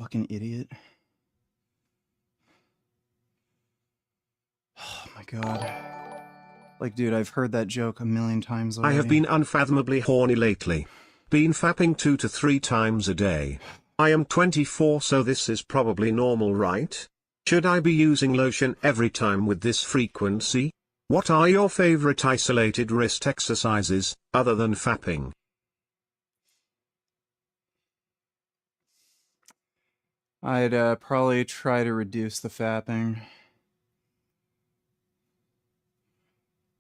Fucking idiot. Oh my god. Like, dude, I've heard that joke a million times already. I have been unfathomably horny lately. Been fapping 2 to 3 times a day. I am 24, so this is probably normal, right? Should I be using lotion every time with this frequency? What are your favorite isolated wrist exercises, other than fapping? I'd probably try to reduce the fapping.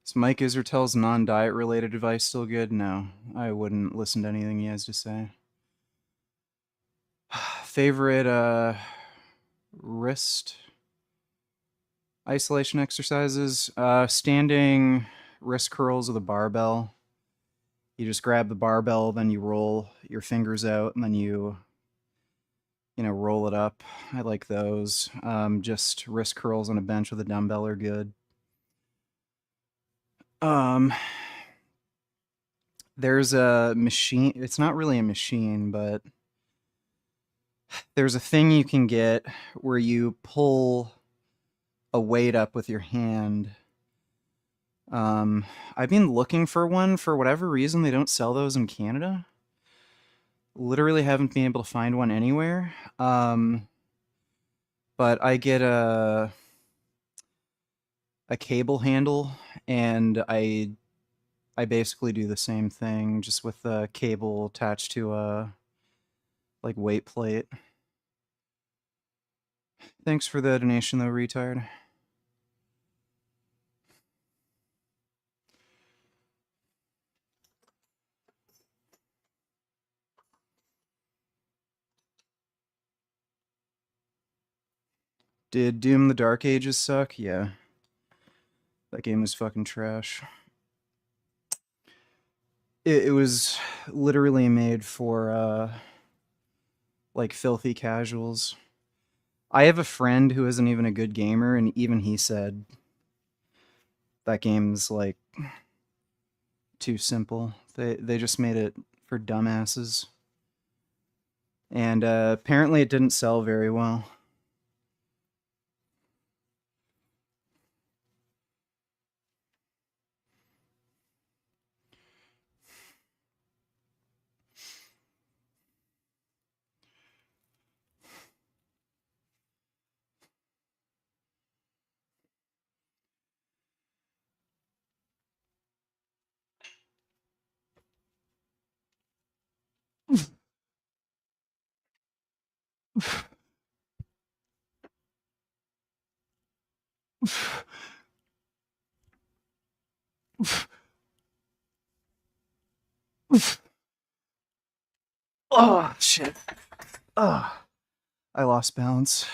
Is Mike Isertel's non-diet related advice still good? No, I wouldn't listen to anything he has to say. Favorite wrist Isolation exercises. Standing wrist curls with a barbell. You just grab the barbell, then you roll your fingers out, and then you know, roll it up. I like those. Just wrist curls on a bench with a dumbbell are good. Um, there's a machine. It's not really a machine, but there's a thing you can get where you pull a weight up with your hand. I've been looking for one. For whatever reason, they don't sell those in Canada. Literally haven't been able to find one anywhere. But I get a cable handle, and I basically do the same thing, just with the cable attached to a like weight plate. Thanks for the donation, though, retard. Did Doom the Dark Ages suck? Yeah. That game was fucking trash. It was literally made for like filthy casuals. I have a friend who isn't even a good gamer, and even he said that game's like too simple. They just made it for dumbasses. And apparently it didn't sell very well. Oh, shit. Oh, I lost balance.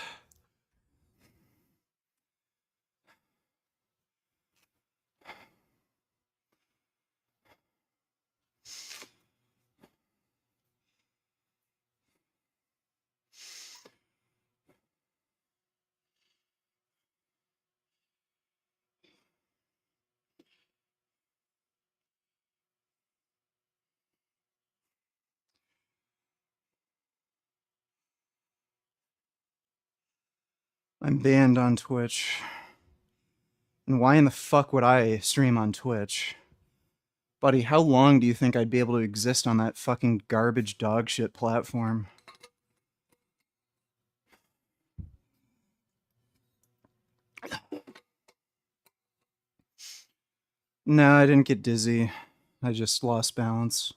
I'm banned on Twitch. And why in the fuck would I stream on Twitch? Buddy, how long do you think I'd be able to exist on that fucking garbage dog shit platform? No, I didn't get dizzy. I just lost balance.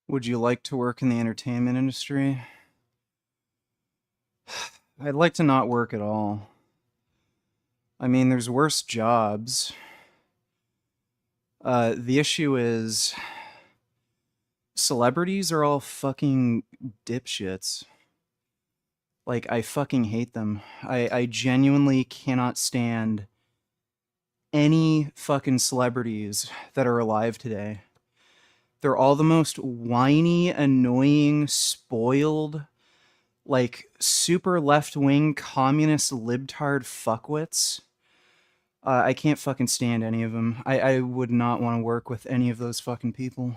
Would you like to work in the entertainment industry? I'd like to not work at all. I mean, there's worse jobs. The issue is celebrities are all fucking dipshits. Like, I fucking hate them. I genuinely cannot stand any fucking celebrities that are alive today. They're all the most whiny, annoying, spoiled, like super left-wing communist libtard fuckwits. I can't fucking stand any of them. I would not want to work with any of those fucking people.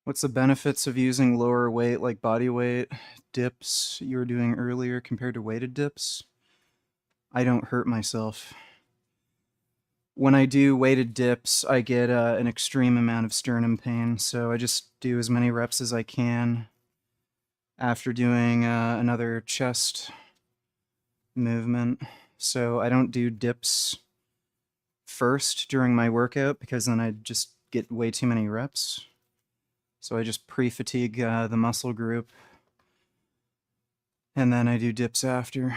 What's the benefits of using lower weight, like body weight dips you were doing earlier compared to weighted dips? I don't hurt myself. When I do weighted dips, I get an extreme amount of sternum pain, so I just do as many reps as I can after doing another chest movement. So I don't do dips first during my workout because then I just get way too many reps. So I just pre-fatigue the muscle group, and then I do dips after.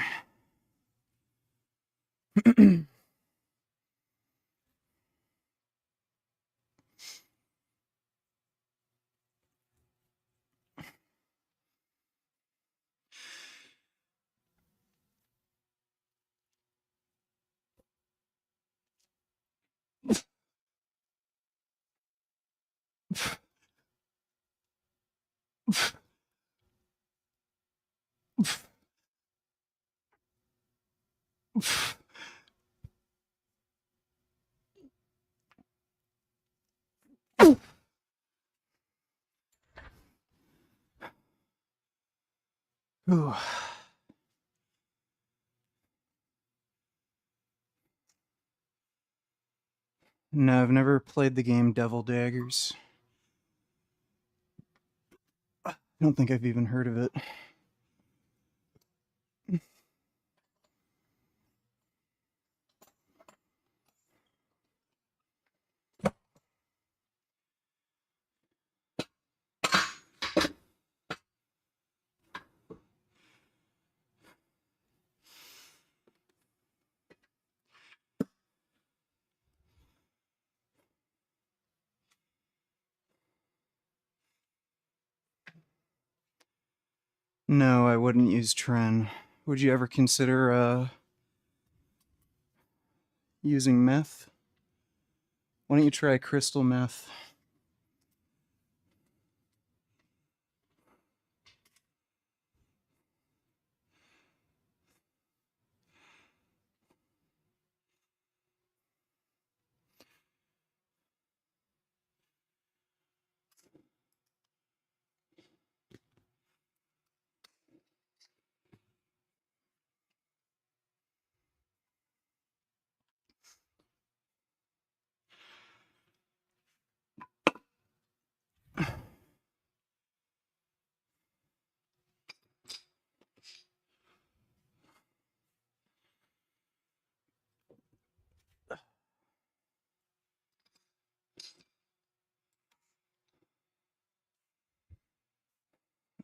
Ooh. No, I've never played the game Devil Daggers. I don't think I've even heard of it. No, I wouldn't use Tren. Would you ever consider using meth? Why don't you try crystal meth?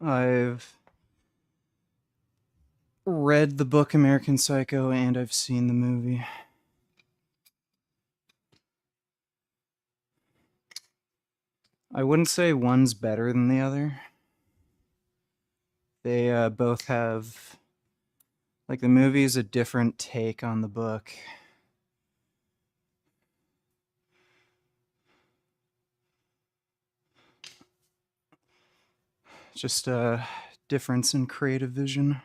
I've read the book American Psycho and I've seen the movie. I wouldn't say one's better than the other. They both have, like, the movie is a different take on the book. Just a difference in creative vision.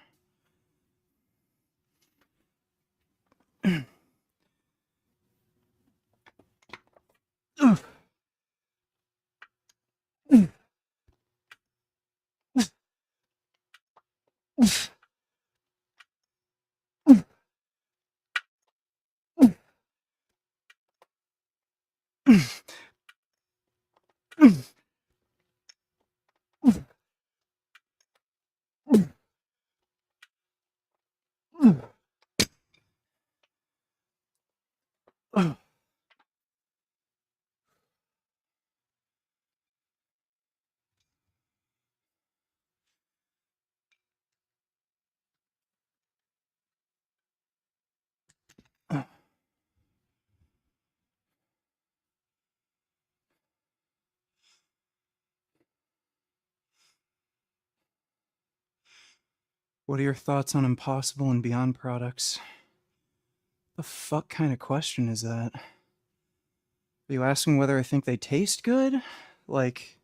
What are your thoughts on Impossible and Beyond products? The fuck kind of question is that? Are you asking whether I think they taste good? Like,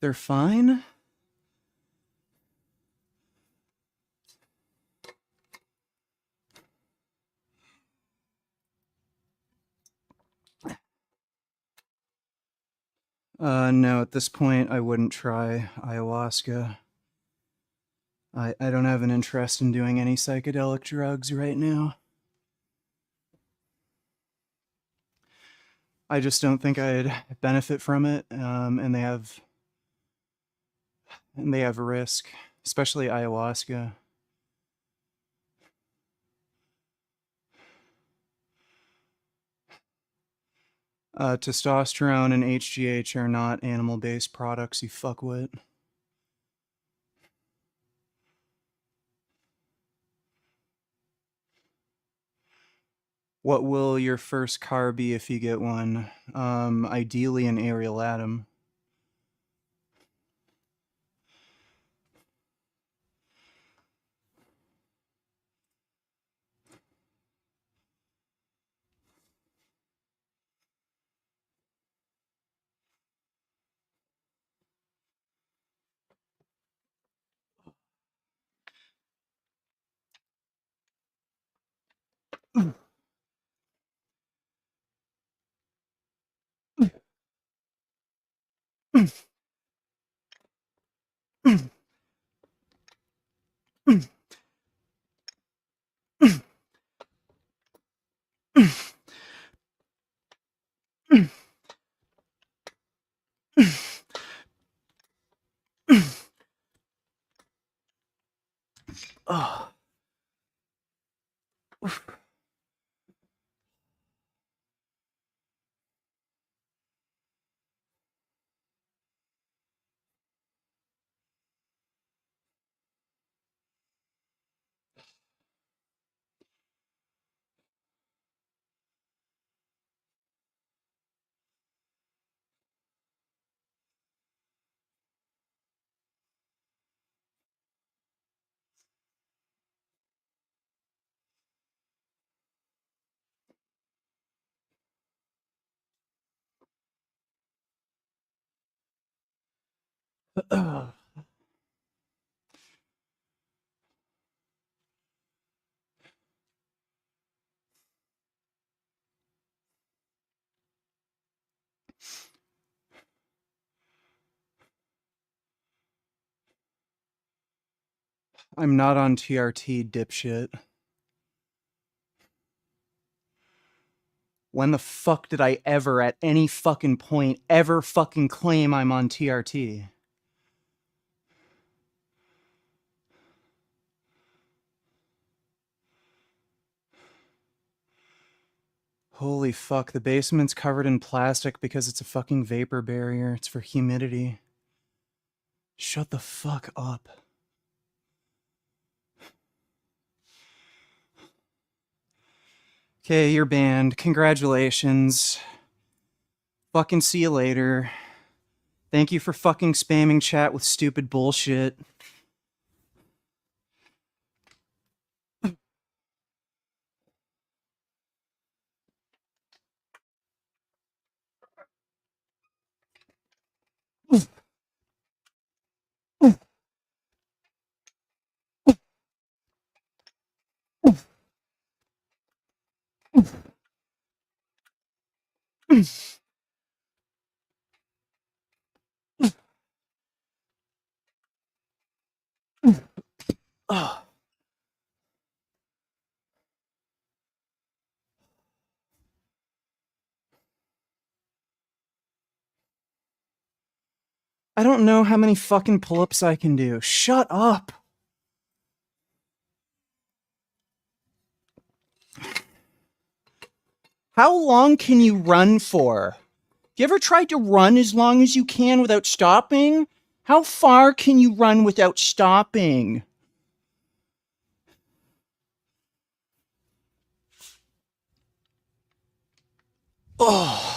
they're fine? No, at this point, I wouldn't try ayahuasca. I don't have an interest in doing any psychedelic drugs right now. I just don't think I'd benefit from it, and they have a risk, especially ayahuasca. Testosterone and HGH are not animal-based products, you fuckwit. What will your first car be if you get one? Ideally an aerial atom. Oh. I'm not on TRT, dipshit. When the fuck did I ever, at any fucking point, ever fucking claim I'm on TRT? Holy fuck, the basement's covered in plastic because it's a fucking vapor barrier. It's for humidity. Shut the fuck up. Okay, you're banned. Congratulations. Fucking see you later. Thank you for fucking spamming chat with stupid bullshit. Oh. I don't know how many fucking pull-ups I can do. Shut up. How long can you run for? You ever tried to run as long as you can without stopping? How far can you run without stopping? Oh.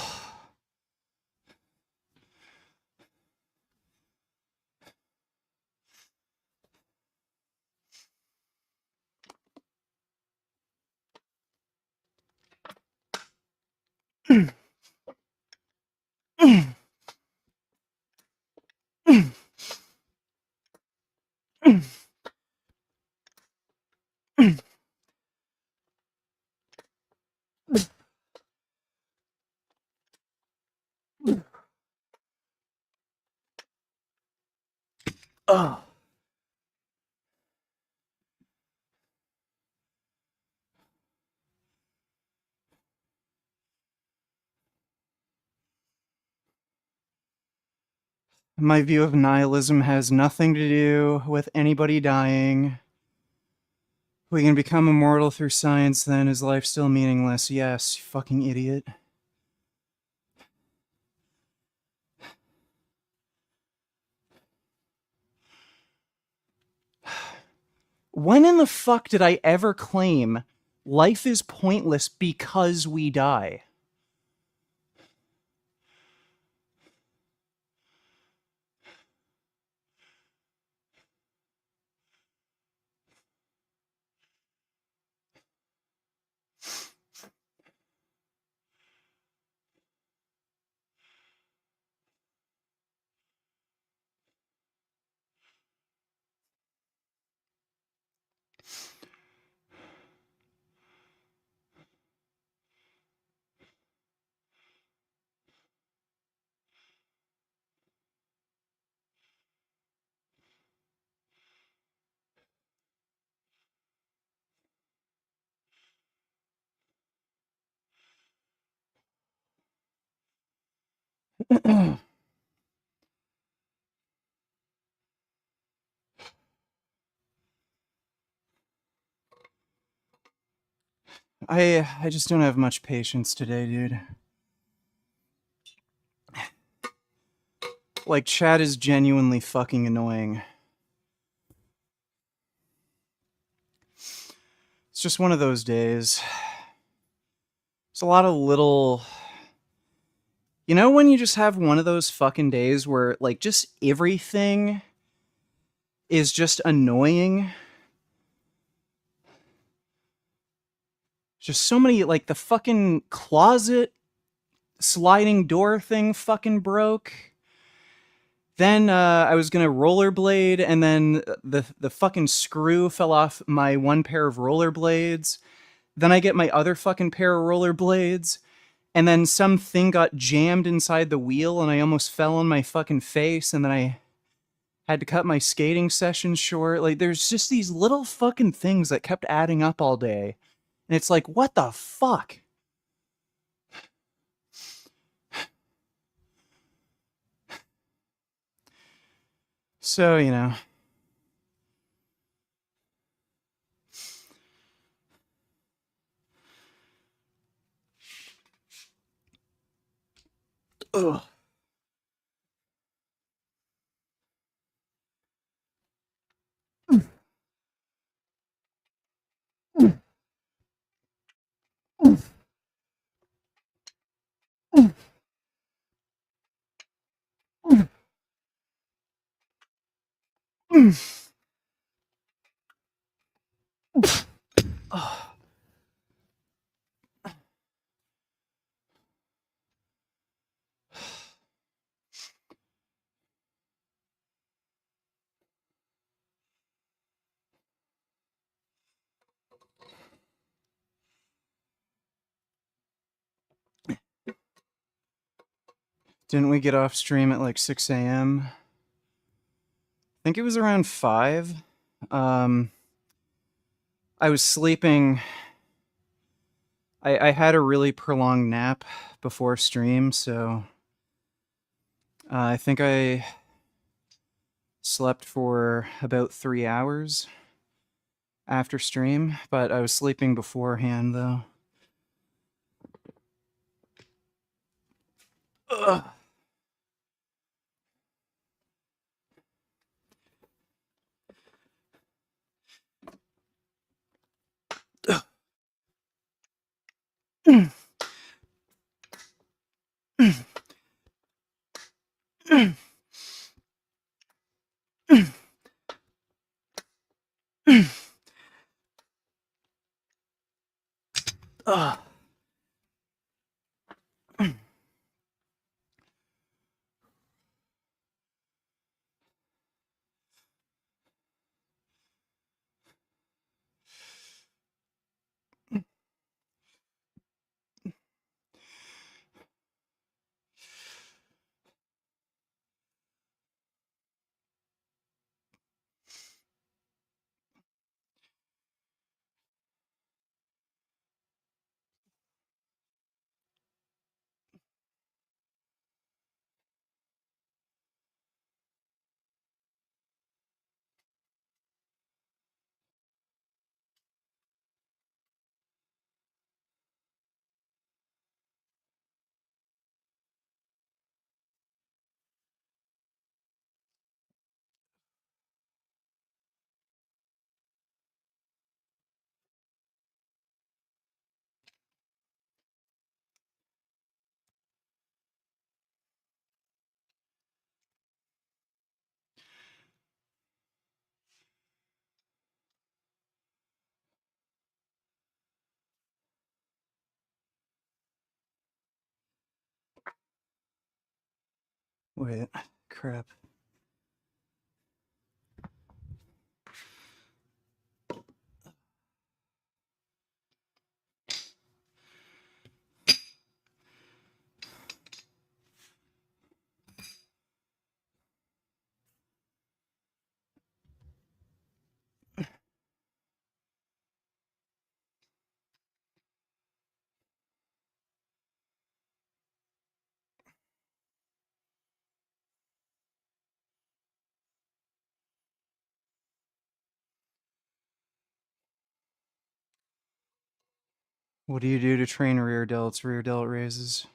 Ugh. My view of nihilism has nothing to do with anybody dying. We can become immortal through science, then is life still meaningless? Yes, you fucking idiot. When in the fuck did I ever claim life is pointless because we die? I just don't have much patience today, dude. Like, chat is genuinely fucking annoying. It's just one of those days. It's a lot of little. You know, when you just have one of those fucking days where, like, just everything is just annoying? Just so many, like, the fucking closet sliding door thing fucking broke. Then I was gonna rollerblade, and then the fucking screw fell off my one pair of rollerblades. Then I get my other fucking pair of rollerblades, and then something got jammed inside the wheel, and I almost fell on my fucking face, and then I had to cut my skating session short. Like, there's just these little fucking things that kept adding up all day. And it's like, what the fuck? So, you know. Ugh. Didn't we get off stream at like 6 a.m.? I think it was around 5. I was sleeping. I had a really prolonged nap before stream, so I think I slept for about 3 hours after stream, but I was sleeping beforehand, though. Ugh. Ugh. Wait, crap. What do you do to train rear delts, rear delt raises?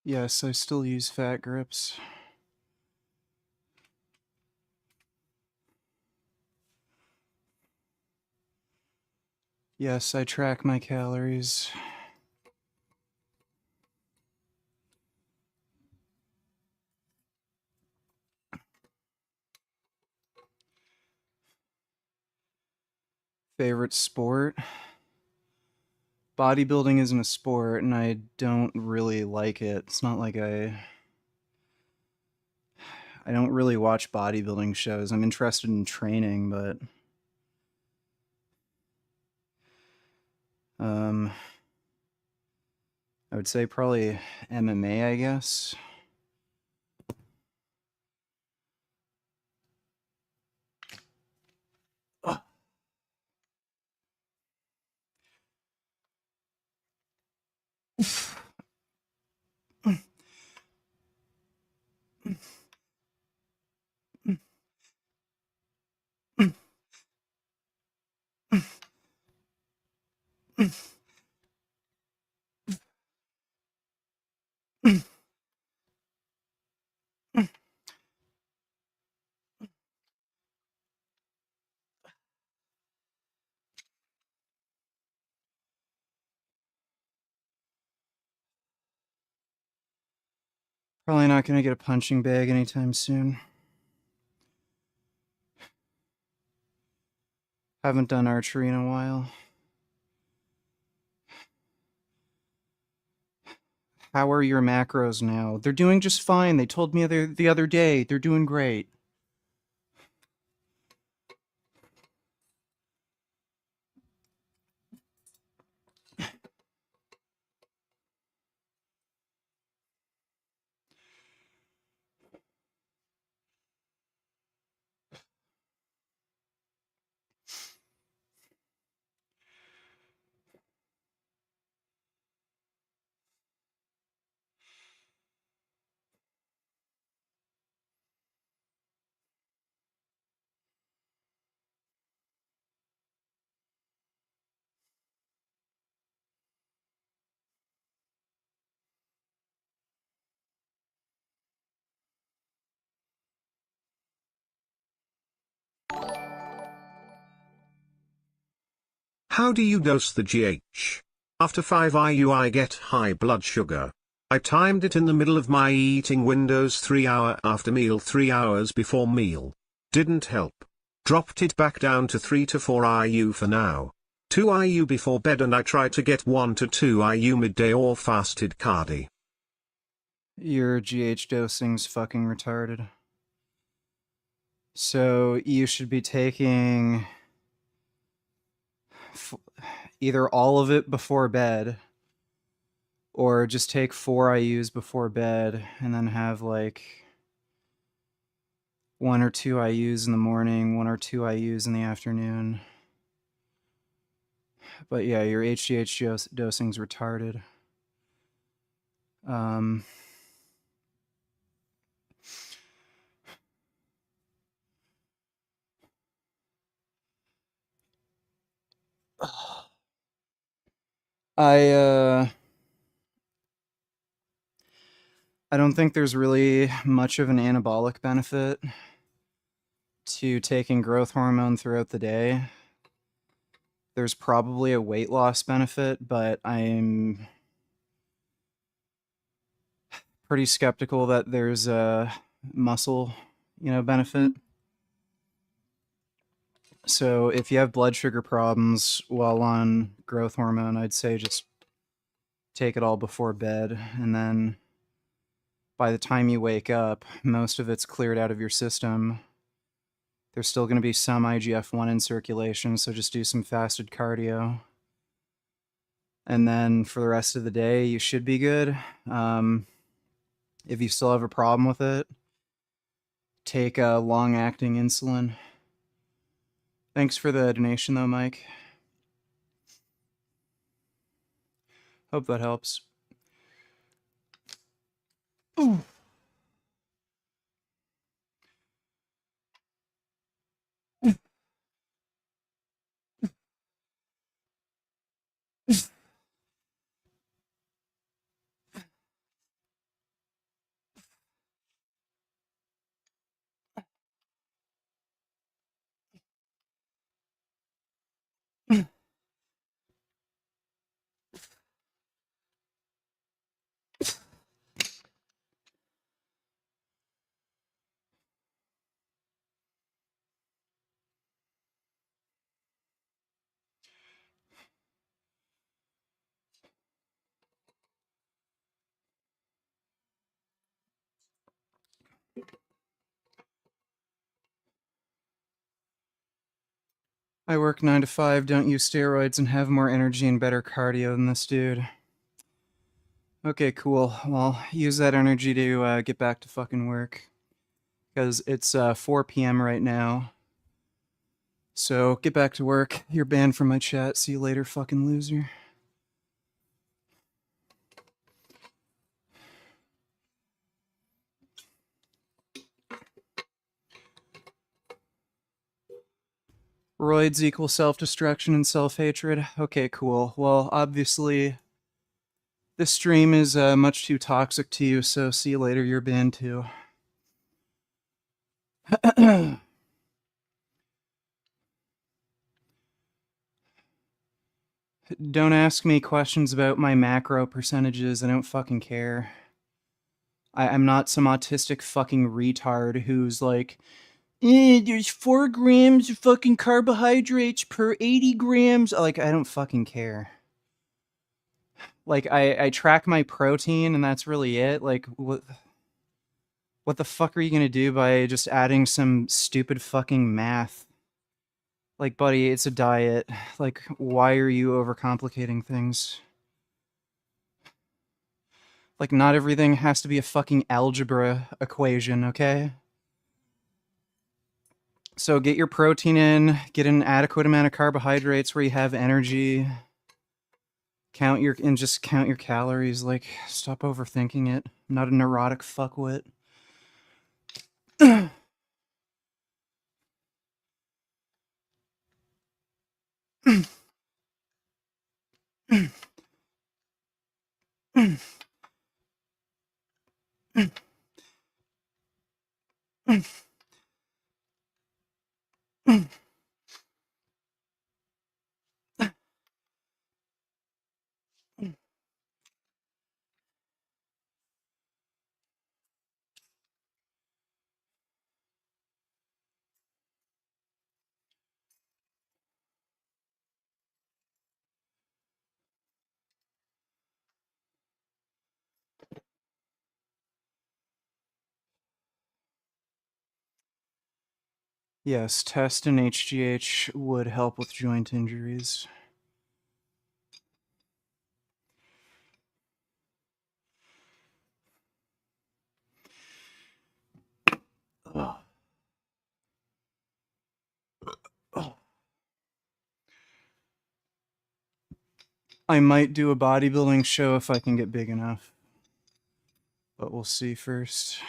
Yes, I still use fat grips. Yes, I track my calories. Favorite sport? Bodybuilding isn't a sport, and I don't really like it. It's not like I don't really watch bodybuilding shows. I'm interested in training, but I would say probably MMA, I guess. Ugh. Probably not gonna get a punching bag anytime soon. Haven't done archery in a while. How are your macros now? They're doing just fine. They told me the other day. They're doing great. How do you dose the GH? After 5 IU I get high blood sugar. I timed it in the middle of my eating windows, 3 hour after meal, 3 hours before meal. Didn't help. Dropped it back down to 3 to 4 IU for now. 2 IU before bed, and I try to get 1 to 2 IU midday or fasted cardi. Your GH dosing's fucking retarded. So you should be taking either all of it before bed Or just take 4 IUs before bed and then have like 1 or 2 IUs in the morning, 1 or 2 IUs in the afternoon. But yeah, your HGH dosing's retarded. I don't think there's really much of an anabolic benefit to taking growth hormone throughout the day. There's probably a weight loss benefit, but I'm pretty skeptical that there's a muscle, benefit. So if you have blood sugar problems while on growth hormone, I'd say just take it all before bed, and then by the time you wake up, most of it's cleared out of your system. There's still going to be some IGF-1 in circulation, so just do some fasted cardio. And then for the rest of the day, you should be good. If you still have a problem with it, take a long-acting insulin. Thanks for the donation, though, Mike. Hope that helps. Ooh. I work 9 to 5, don't use steroids, and have more energy and better cardio than this dude. Okay, cool. Well, use that energy to get back to fucking work. Because it's 4 p.m. right now. So get back to work. You're banned from my chat. See you later, fucking loser. Roids equal self-destruction and self-hatred. Okay, cool. Well, obviously, this stream is much too toxic to you, so see you later. You're banned too. Don't ask me questions about my macro percentages. I don't fucking care. I'm not some autistic fucking retard who's like, there's 4 grams of fucking carbohydrates per 80 grams. Like, I don't fucking care. Like, I track my protein and that's really it. Like, what the fuck are you gonna do by just adding some stupid fucking math? Like, buddy, it's a diet. Like, why are you overcomplicating things? Like, not everything has to be a fucking algebra equation, okay? So get your protein in, get an adequate amount of carbohydrates where you have energy. Just count your calories. Like, stop overthinking it. I'm not a neurotic fuckwit. Yes, test and HGH would help with joint injuries. I might do a bodybuilding show if I can get big enough. But we'll see first.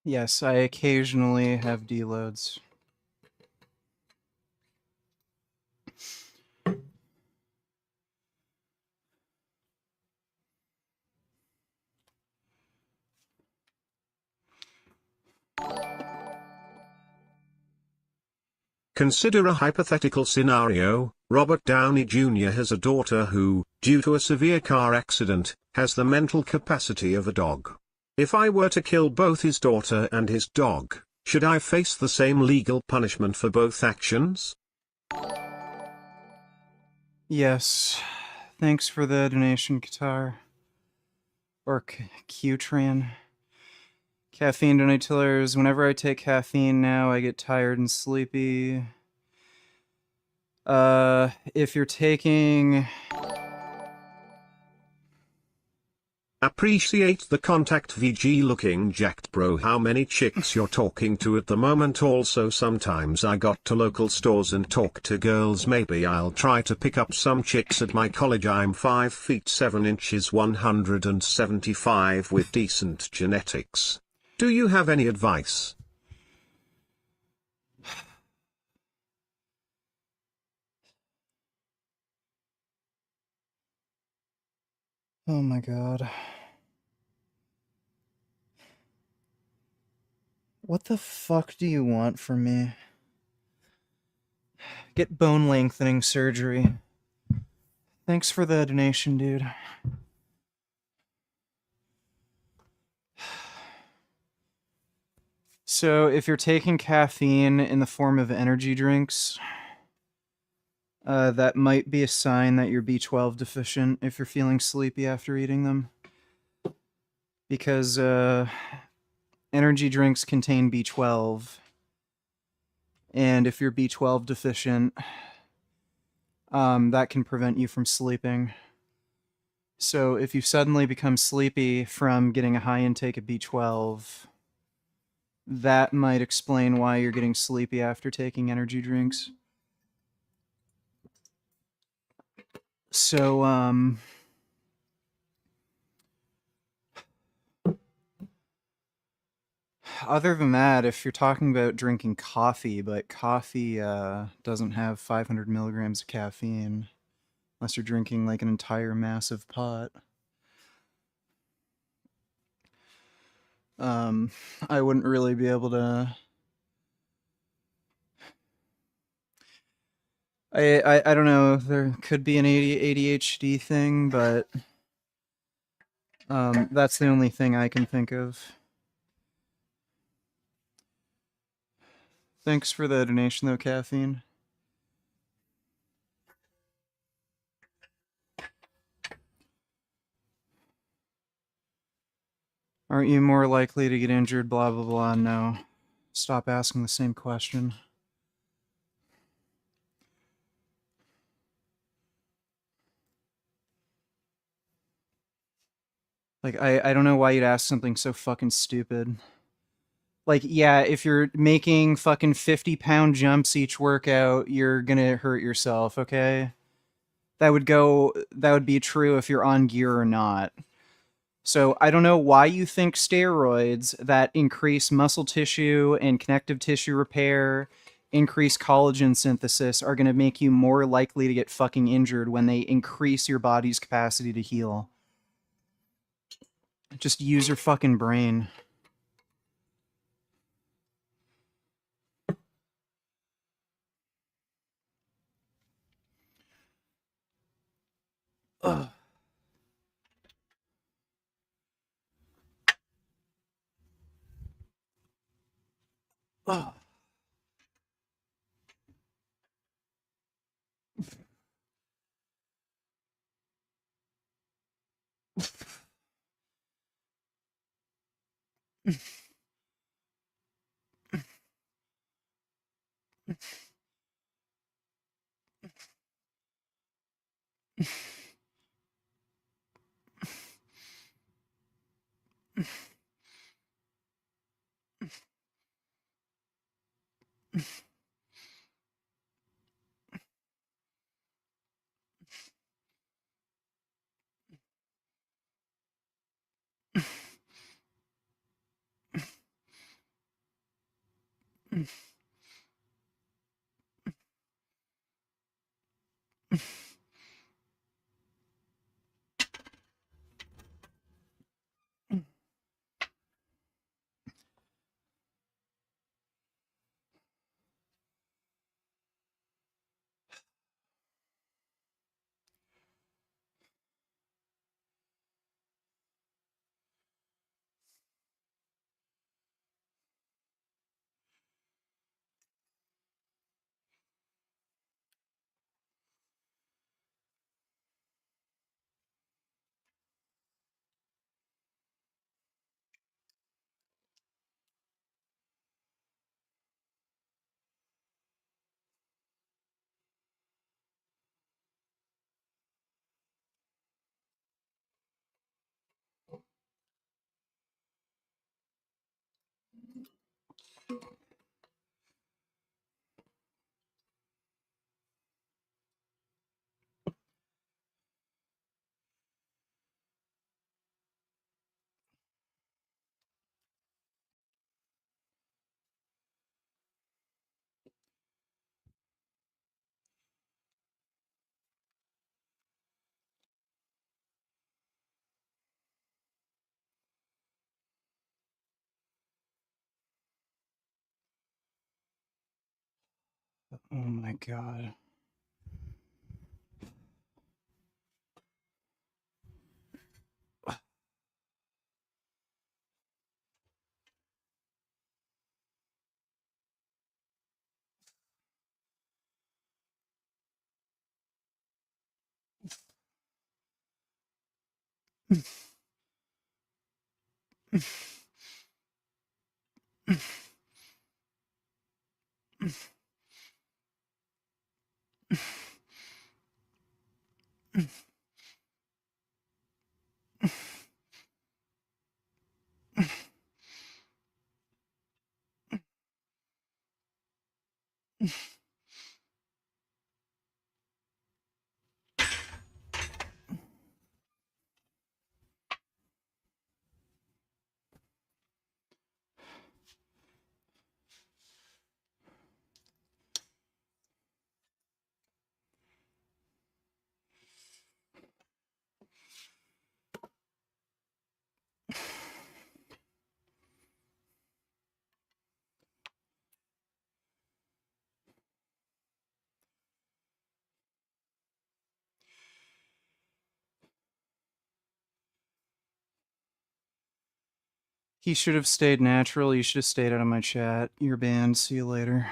Yes, I occasionally have deloads. Consider a hypothetical scenario. Robert Downey Jr. has a daughter who, due to a severe car accident, has the mental capacity of a dog. If I were to kill both his daughter and his dog, should I face the same legal punishment for both actions? Yes. Thanks for the donation, Qatar. Or Qtran. Caffeine donators. Whenever I take caffeine now, I get tired and sleepy. If you're taking... Appreciate the contact VG looking jacked bro. How many chicks you're talking to at the moment? Also sometimes I got to local stores and talk to girls. Maybe I'll try to pick up some chicks at my college. I'm 5 feet 7 inches 175 with decent genetics. Do you have any advice? Oh my god. What the fuck do you want from me? Get bone lengthening surgery. Thanks for the donation, dude. So, if you're taking caffeine in the form of energy drinks, that might be a sign that you're B12 deficient if you're feeling sleepy after eating them. Because energy drinks contain B12. And if you're B12 deficient, that can prevent you from sleeping. So if you suddenly become sleepy from getting a high intake of B12, that might explain why you're getting sleepy after taking energy drinks. So, other than that, if you're talking about drinking coffee, but coffee doesn't have 500 milligrams of caffeine, unless you're drinking like an entire massive pot. I wouldn't really be able to... I don't know, there could be an ADHD thing, but that's the only thing I can think of. Thanks for the donation, though, Caffeine. Aren't you more likely to get injured? Blah, blah, blah. No. Stop asking the same question. Like, I don't know why you'd ask something so fucking stupid. Like, yeah, if you're making fucking 50-pound jumps each workout, you're gonna hurt yourself, okay? That would be true if you're on gear or not. So I don't know why you think steroids that increase muscle tissue and connective tissue repair, increase collagen synthesis are going to make you more likely to get fucking injured when they increase your body's capacity to heal. Just use your fucking brain. Ugh. Ugh. Oh my god. He should have stayed natural. You should have stayed out of my chat. You're banned. See you later.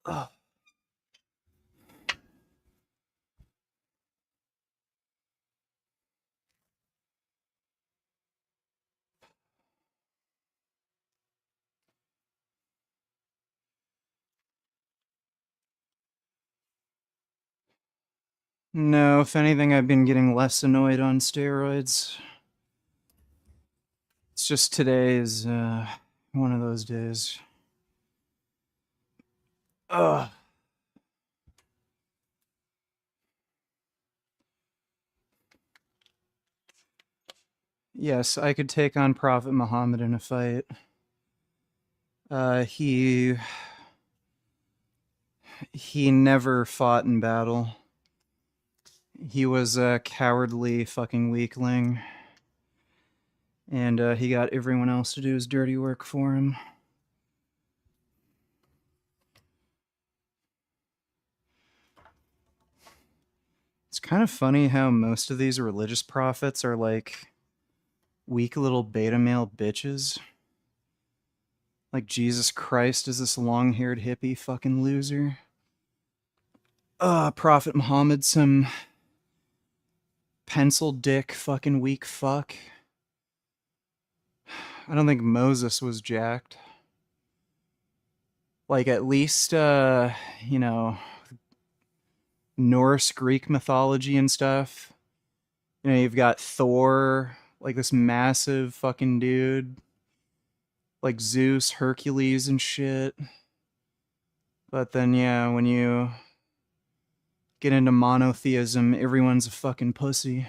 Ugh. No, if anything, I've been getting less annoyed on steroids. It's just today is one of those days. Ugh. Yes, I could take on Prophet Muhammad in a fight. He never fought in battle. He was a cowardly fucking weakling, and he got everyone else to do his dirty work for him. It's kind of funny how most of these religious prophets are like weak little beta male bitches. Like Jesus Christ is this long-haired hippie fucking loser. Prophet Muhammad, some pencil dick fucking weak fuck. I don't think Moses was jacked. Like at least you know, Norse Greek mythology and stuff. You know, you've got Thor, like this massive fucking dude. Like Zeus, Hercules and shit. But then yeah, when you get into monotheism, everyone's a fucking pussy.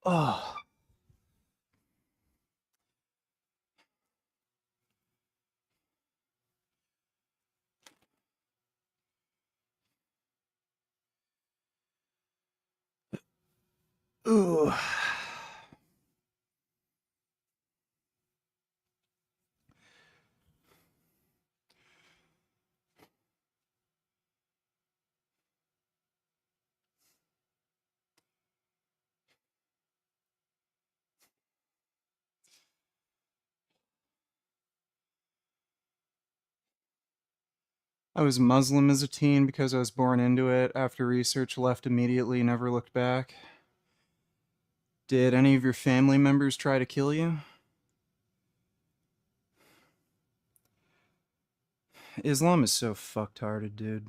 Oh. Ooh. I was Muslim as a teen because I was born into it. After research, left immediately, never looked back. Did any of your family members try to kill you? Islam is so fucktarded, dude.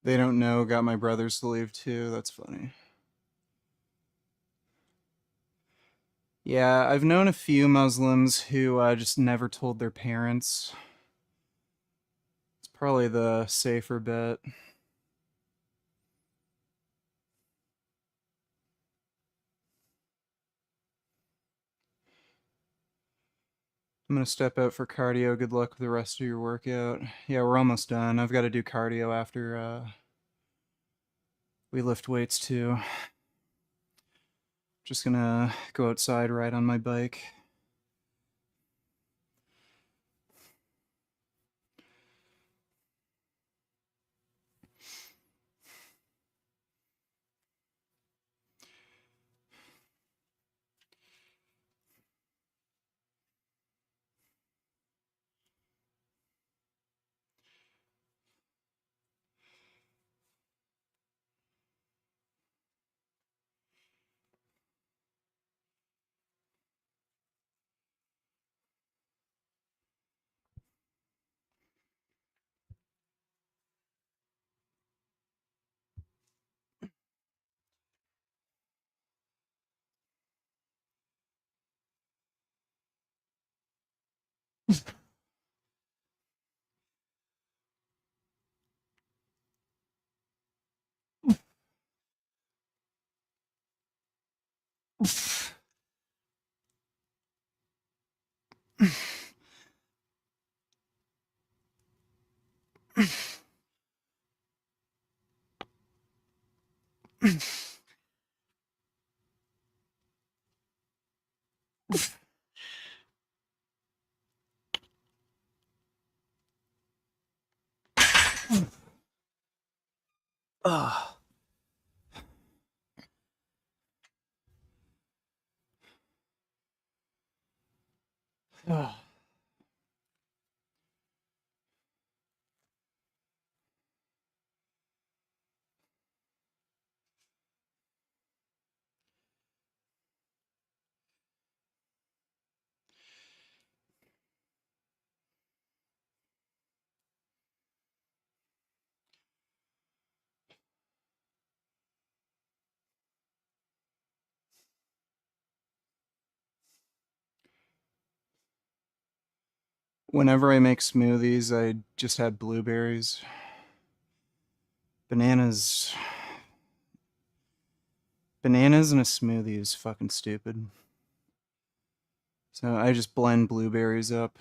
They don't know, got my brothers to leave too. That's funny. Yeah, I've known a few Muslims who just never told their parents. It's probably the safer bet. I'm gonna step out for cardio. Good luck with the rest of your workout. Yeah, we're almost done. I've got to do cardio after we lift weights too. Just gonna go outside, ride on my bike. Ah. Ah. Whenever I make smoothies, I just add blueberries. Bananas. Bananas in a smoothie is fucking stupid. So I just blend blueberries up.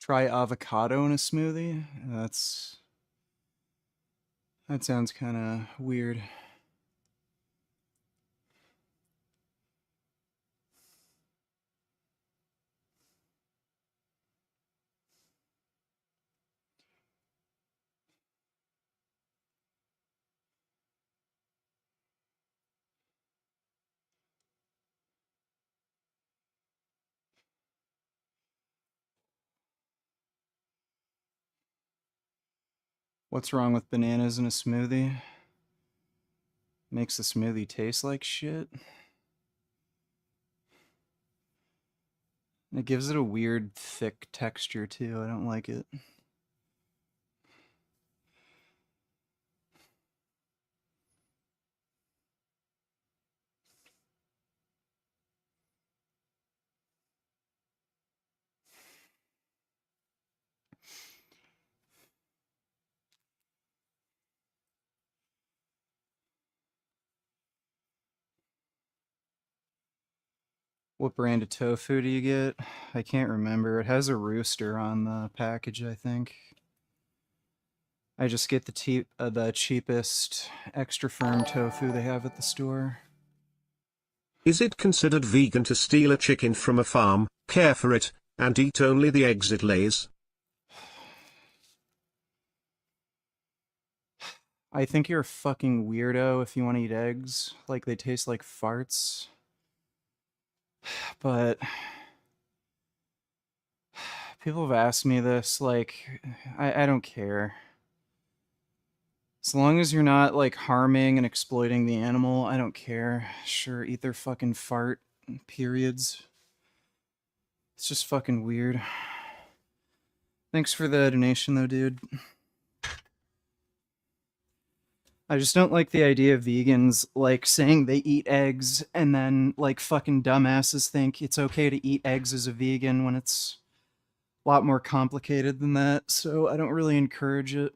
Try avocado in a smoothie. That sounds kind of weird. What's wrong with bananas in a smoothie? Makes the smoothie taste like shit. It gives it a weird, thick texture too. I don't like it. What brand of tofu do you get? I can't remember. It has a rooster on the package, I think. I just get the cheapest extra firm tofu they have at the store. Is it considered vegan to steal a chicken from a farm, care for it, and eat only the eggs it lays? I think you're a fucking weirdo if you want to eat eggs. Like, they taste like farts. But people have asked me this, like, I don't care. As long as you're not, like, harming and exploiting the animal, I don't care. Sure, eat their fucking fart periods. It's just fucking weird. Thanks for the donation, though, dude. I just don't like the idea of vegans, like, saying they eat eggs and then, like, fucking dumbasses think it's okay to eat eggs as a vegan when it's a lot more complicated than that, so I don't really encourage it.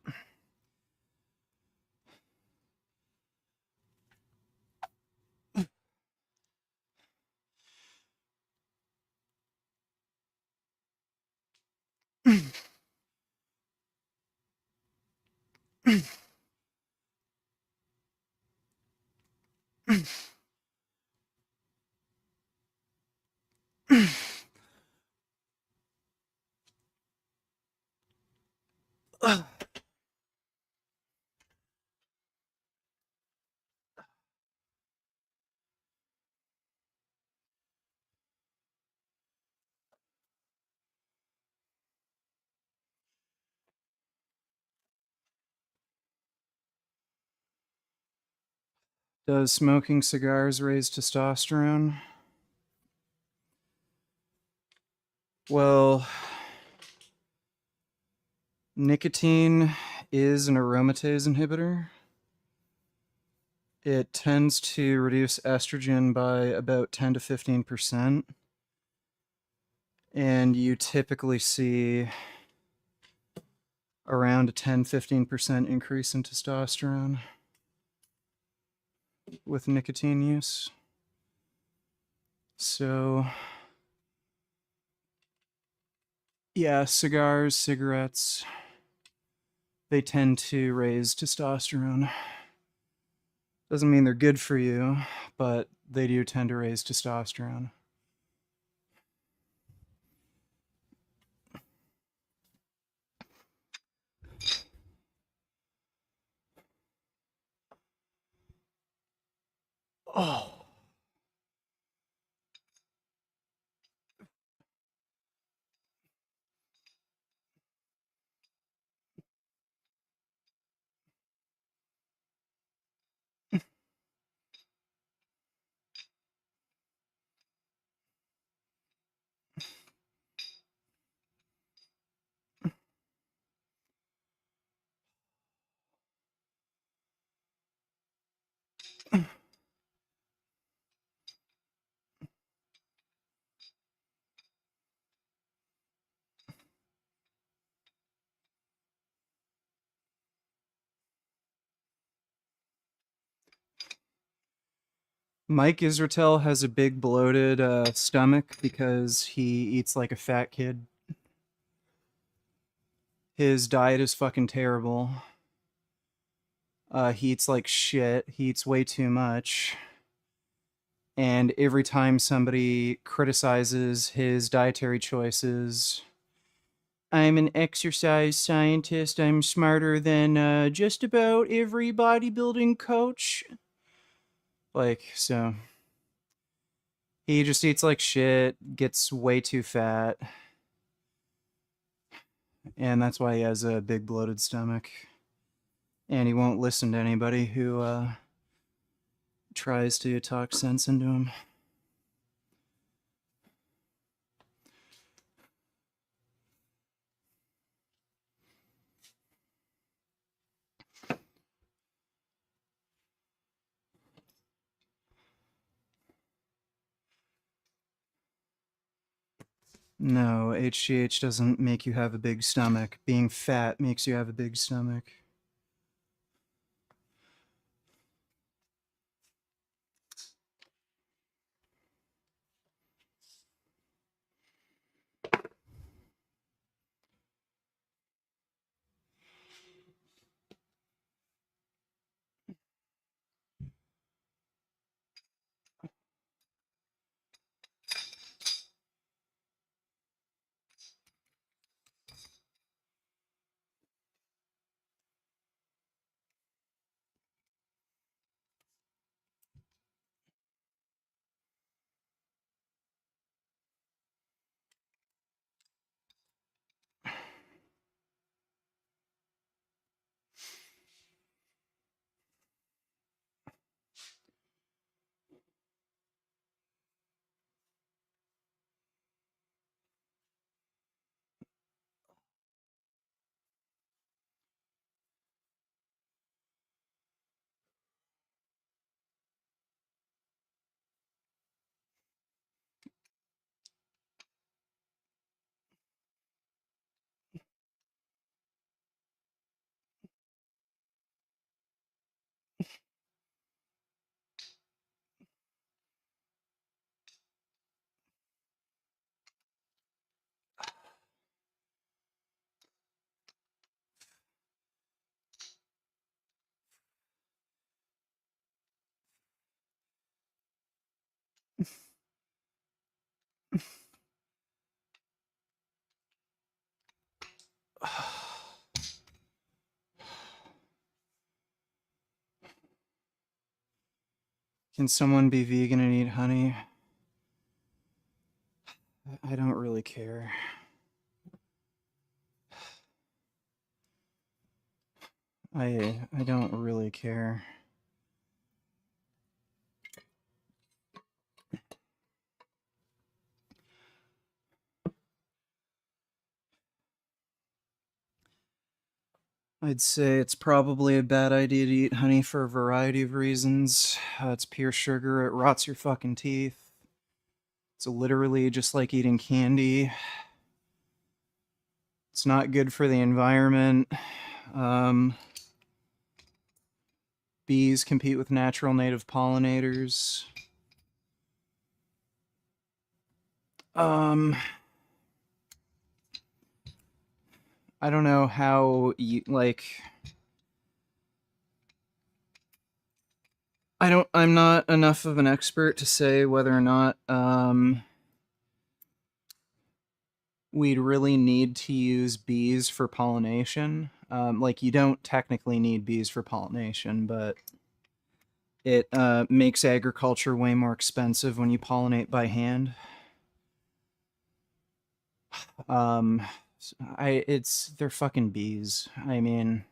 Does smoking cigars raise testosterone? Well, nicotine is an aromatase inhibitor. It tends to reduce estrogen by about 10 to 15%. And you typically see around a 10-15% increase in testosterone with nicotine use. So, yeah, cigars, cigarettes, they tend to raise testosterone. Doesn't mean they're good for you, but they do tend to raise testosterone. Oh. Mike Israetel has a big bloated stomach because he eats like a fat kid. His diet is fucking terrible. He eats like shit. He eats way too much. And every time somebody criticizes his dietary choices, I'm an exercise scientist. I'm smarter than just about every bodybuilding coach. Like, so he just eats like shit, gets way too fat, and that's why he has a big bloated stomach. And he won't listen to anybody who tries to talk sense into him. No, HGH doesn't make you have a big stomach. Being fat makes you have a big stomach. Can someone be vegan and eat honey? I don't really care. I don't really care. I'd say it's probably a bad idea to eat honey for a variety of reasons. It's pure sugar, it rots your fucking teeth. It's literally just like eating candy. It's not good for the environment. Um, Bees compete with natural native pollinators. Um, I don't know how you like. I'm not enough of an expert to say whether or not we'd really need to use bees for pollination. Like, you don't technically need bees for pollination, but it makes agriculture way more expensive when you pollinate by hand. Um, they're fucking bees. I mean,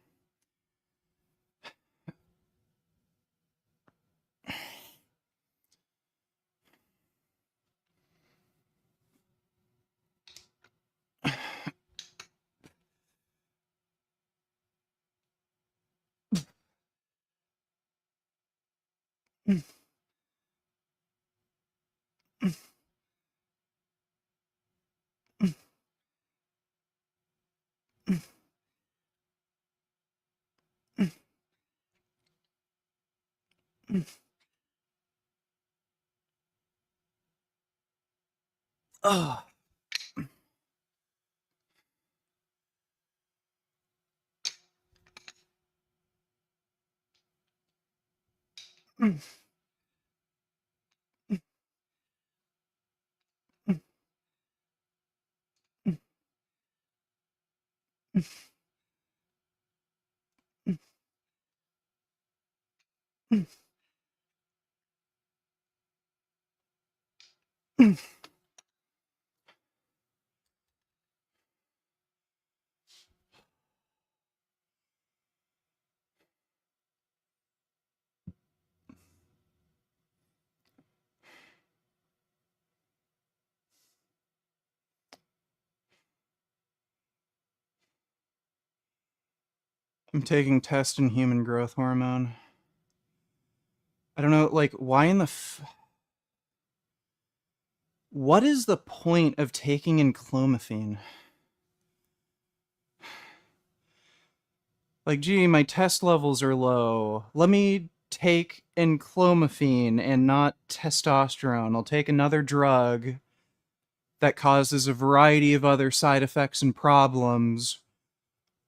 oh. I'm taking test in human growth hormone. I don't know, like, why in the what is the point of taking in clomiphene? Like, gee, my test levels are low. Let me take enclomiphene and not testosterone. I'll take another drug that causes a variety of other side effects and problems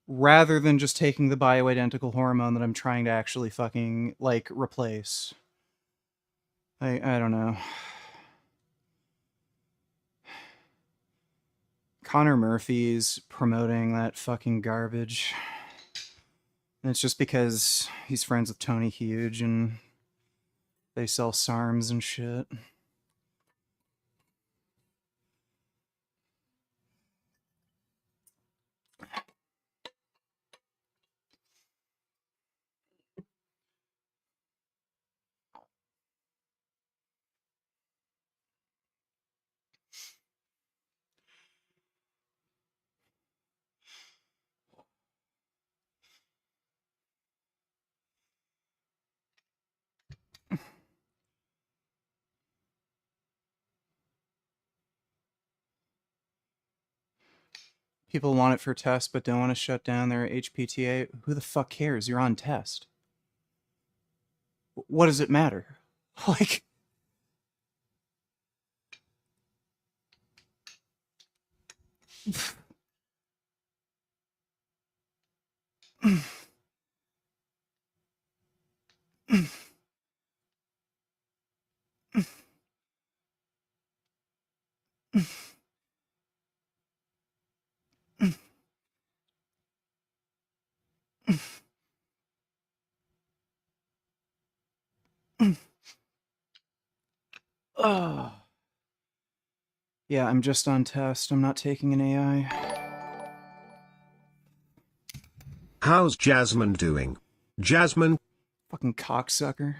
rather than just taking the bioidentical hormone that I'm trying to actually fucking, like, replace. I don't know. Connor Murphy's promoting that fucking garbage. And it's just because he's friends with Tony Huge and they sell SARMs and shit. People want it for test but don't want to shut down their HPTA. Who the fuck cares? You're on test. What does it matter? Like, Oh. Yeah, I'm just on test. I'm not taking an AI. How's Jasmine doing? Jasmine? Fucking cocksucker.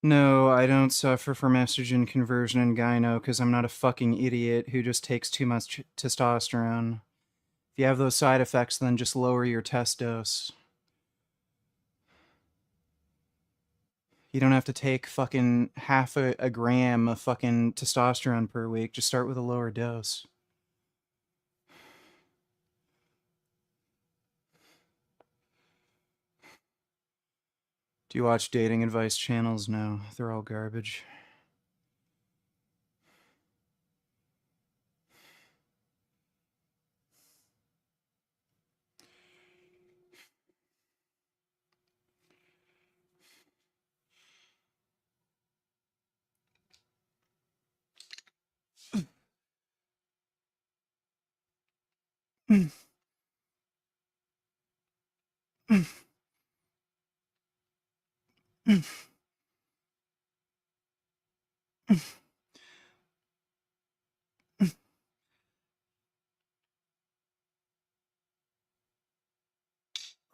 No, I don't suffer from estrogen conversion and gyno because I'm not a fucking idiot who just takes too much testosterone. If you have those side effects, then just lower your test dose. You don't have to take fucking half a gram of fucking testosterone per week. Just start with a lower dose. Do you watch dating advice channels? No, they're all garbage.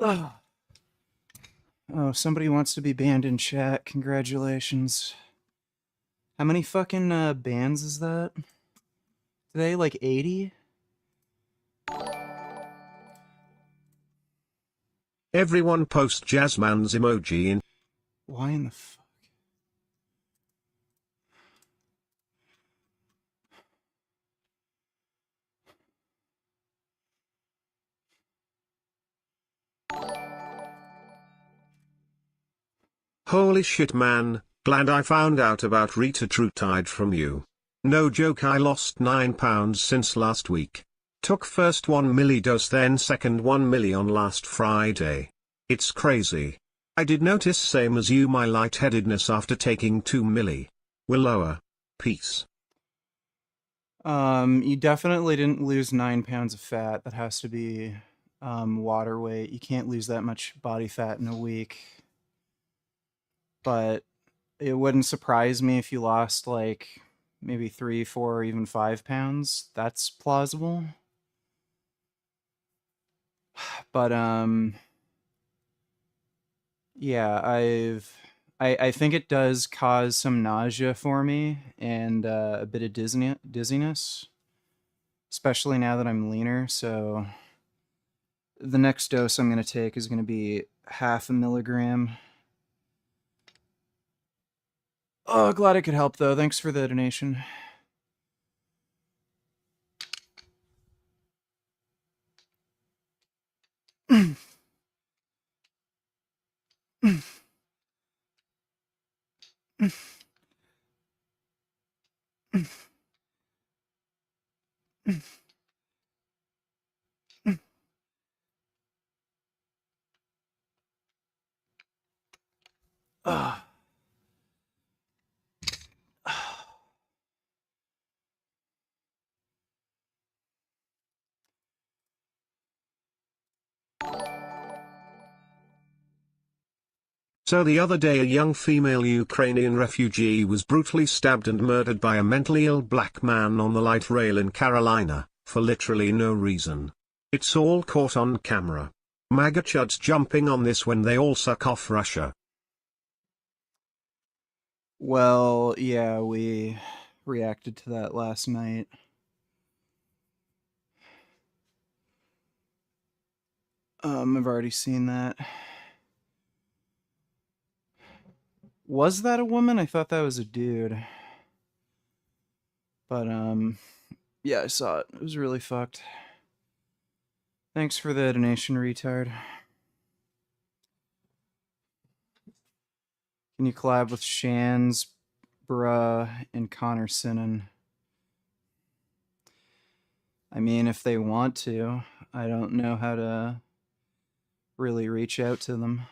Oh, somebody wants to be banned in chat. Congratulations. How many fucking bans is that? Today, like 80? Everyone post Jasmine's emoji in. Why in the fuck? Holy shit man, glad I found out about retatrutide from you. No joke, I lost 9 pounds since last week. Took first 1 milli dose then second 1 milli on last Friday. It's crazy. I did notice same as you my lightheadedness after taking 2 milli. Will lower. Peace. You definitely didn't lose 9 pounds of fat. That has to be water weight. You can't lose that much body fat in a week. But it wouldn't surprise me if you lost like maybe 3, 4, or even 5 pounds. That's plausible. But yeah, I think it does cause some nausea for me and a bit of dizziness, especially now that I'm leaner. So the next dose I'm going to take is going to be 0.5 milligram. Oh, glad I could help though. Thanks for the donation. Ah. So the other day a young female Ukrainian refugee was brutally stabbed and murdered by a mentally ill black man on the light rail in Carolina, for literally no reason. It's all caught on camera. MAGA chuds jumping on this when they all suck off Russia. Well, yeah, we reacted to that last night. I've already seen that. Was that a woman? I thought that was a dude. But, yeah, I saw it. It was really fucked. Thanks for the donation, retard. Can you collab with Shans, Bruh, and Connor Sinnen? I mean, if they want to. I don't know how to really reach out to them.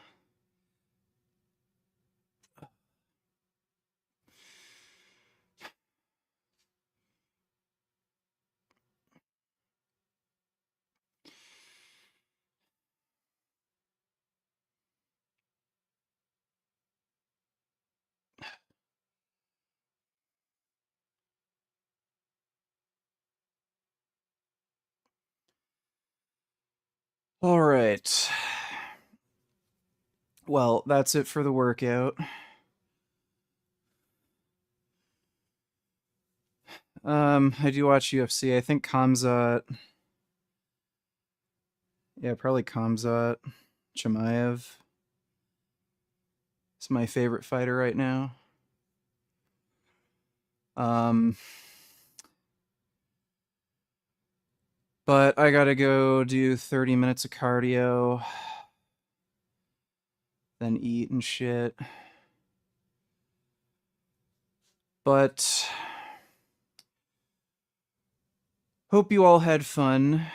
All right. Well, that's it for the workout. I do watch UFC. I think Khamzat. Yeah, probably Khamzat Chimaev. It's my favorite fighter right now. But I gotta go do 30 minutes of cardio, then eat and shit. But hope you all had fun.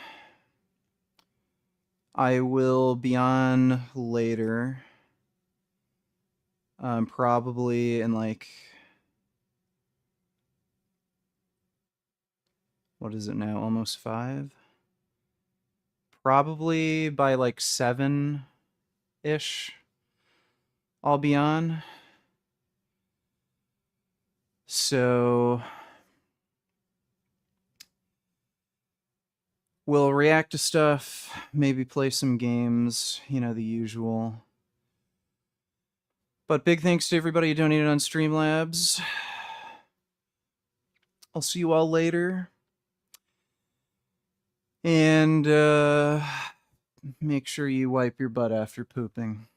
I will be on later. Probably in like, what is it now? Almost 5? Probably by like 7-ish. I'll be on. So we'll react to stuff, maybe play some games, you know, the usual. But big thanks to everybody who donated on Streamlabs. I'll see you all later. And make sure you wipe your butt after pooping.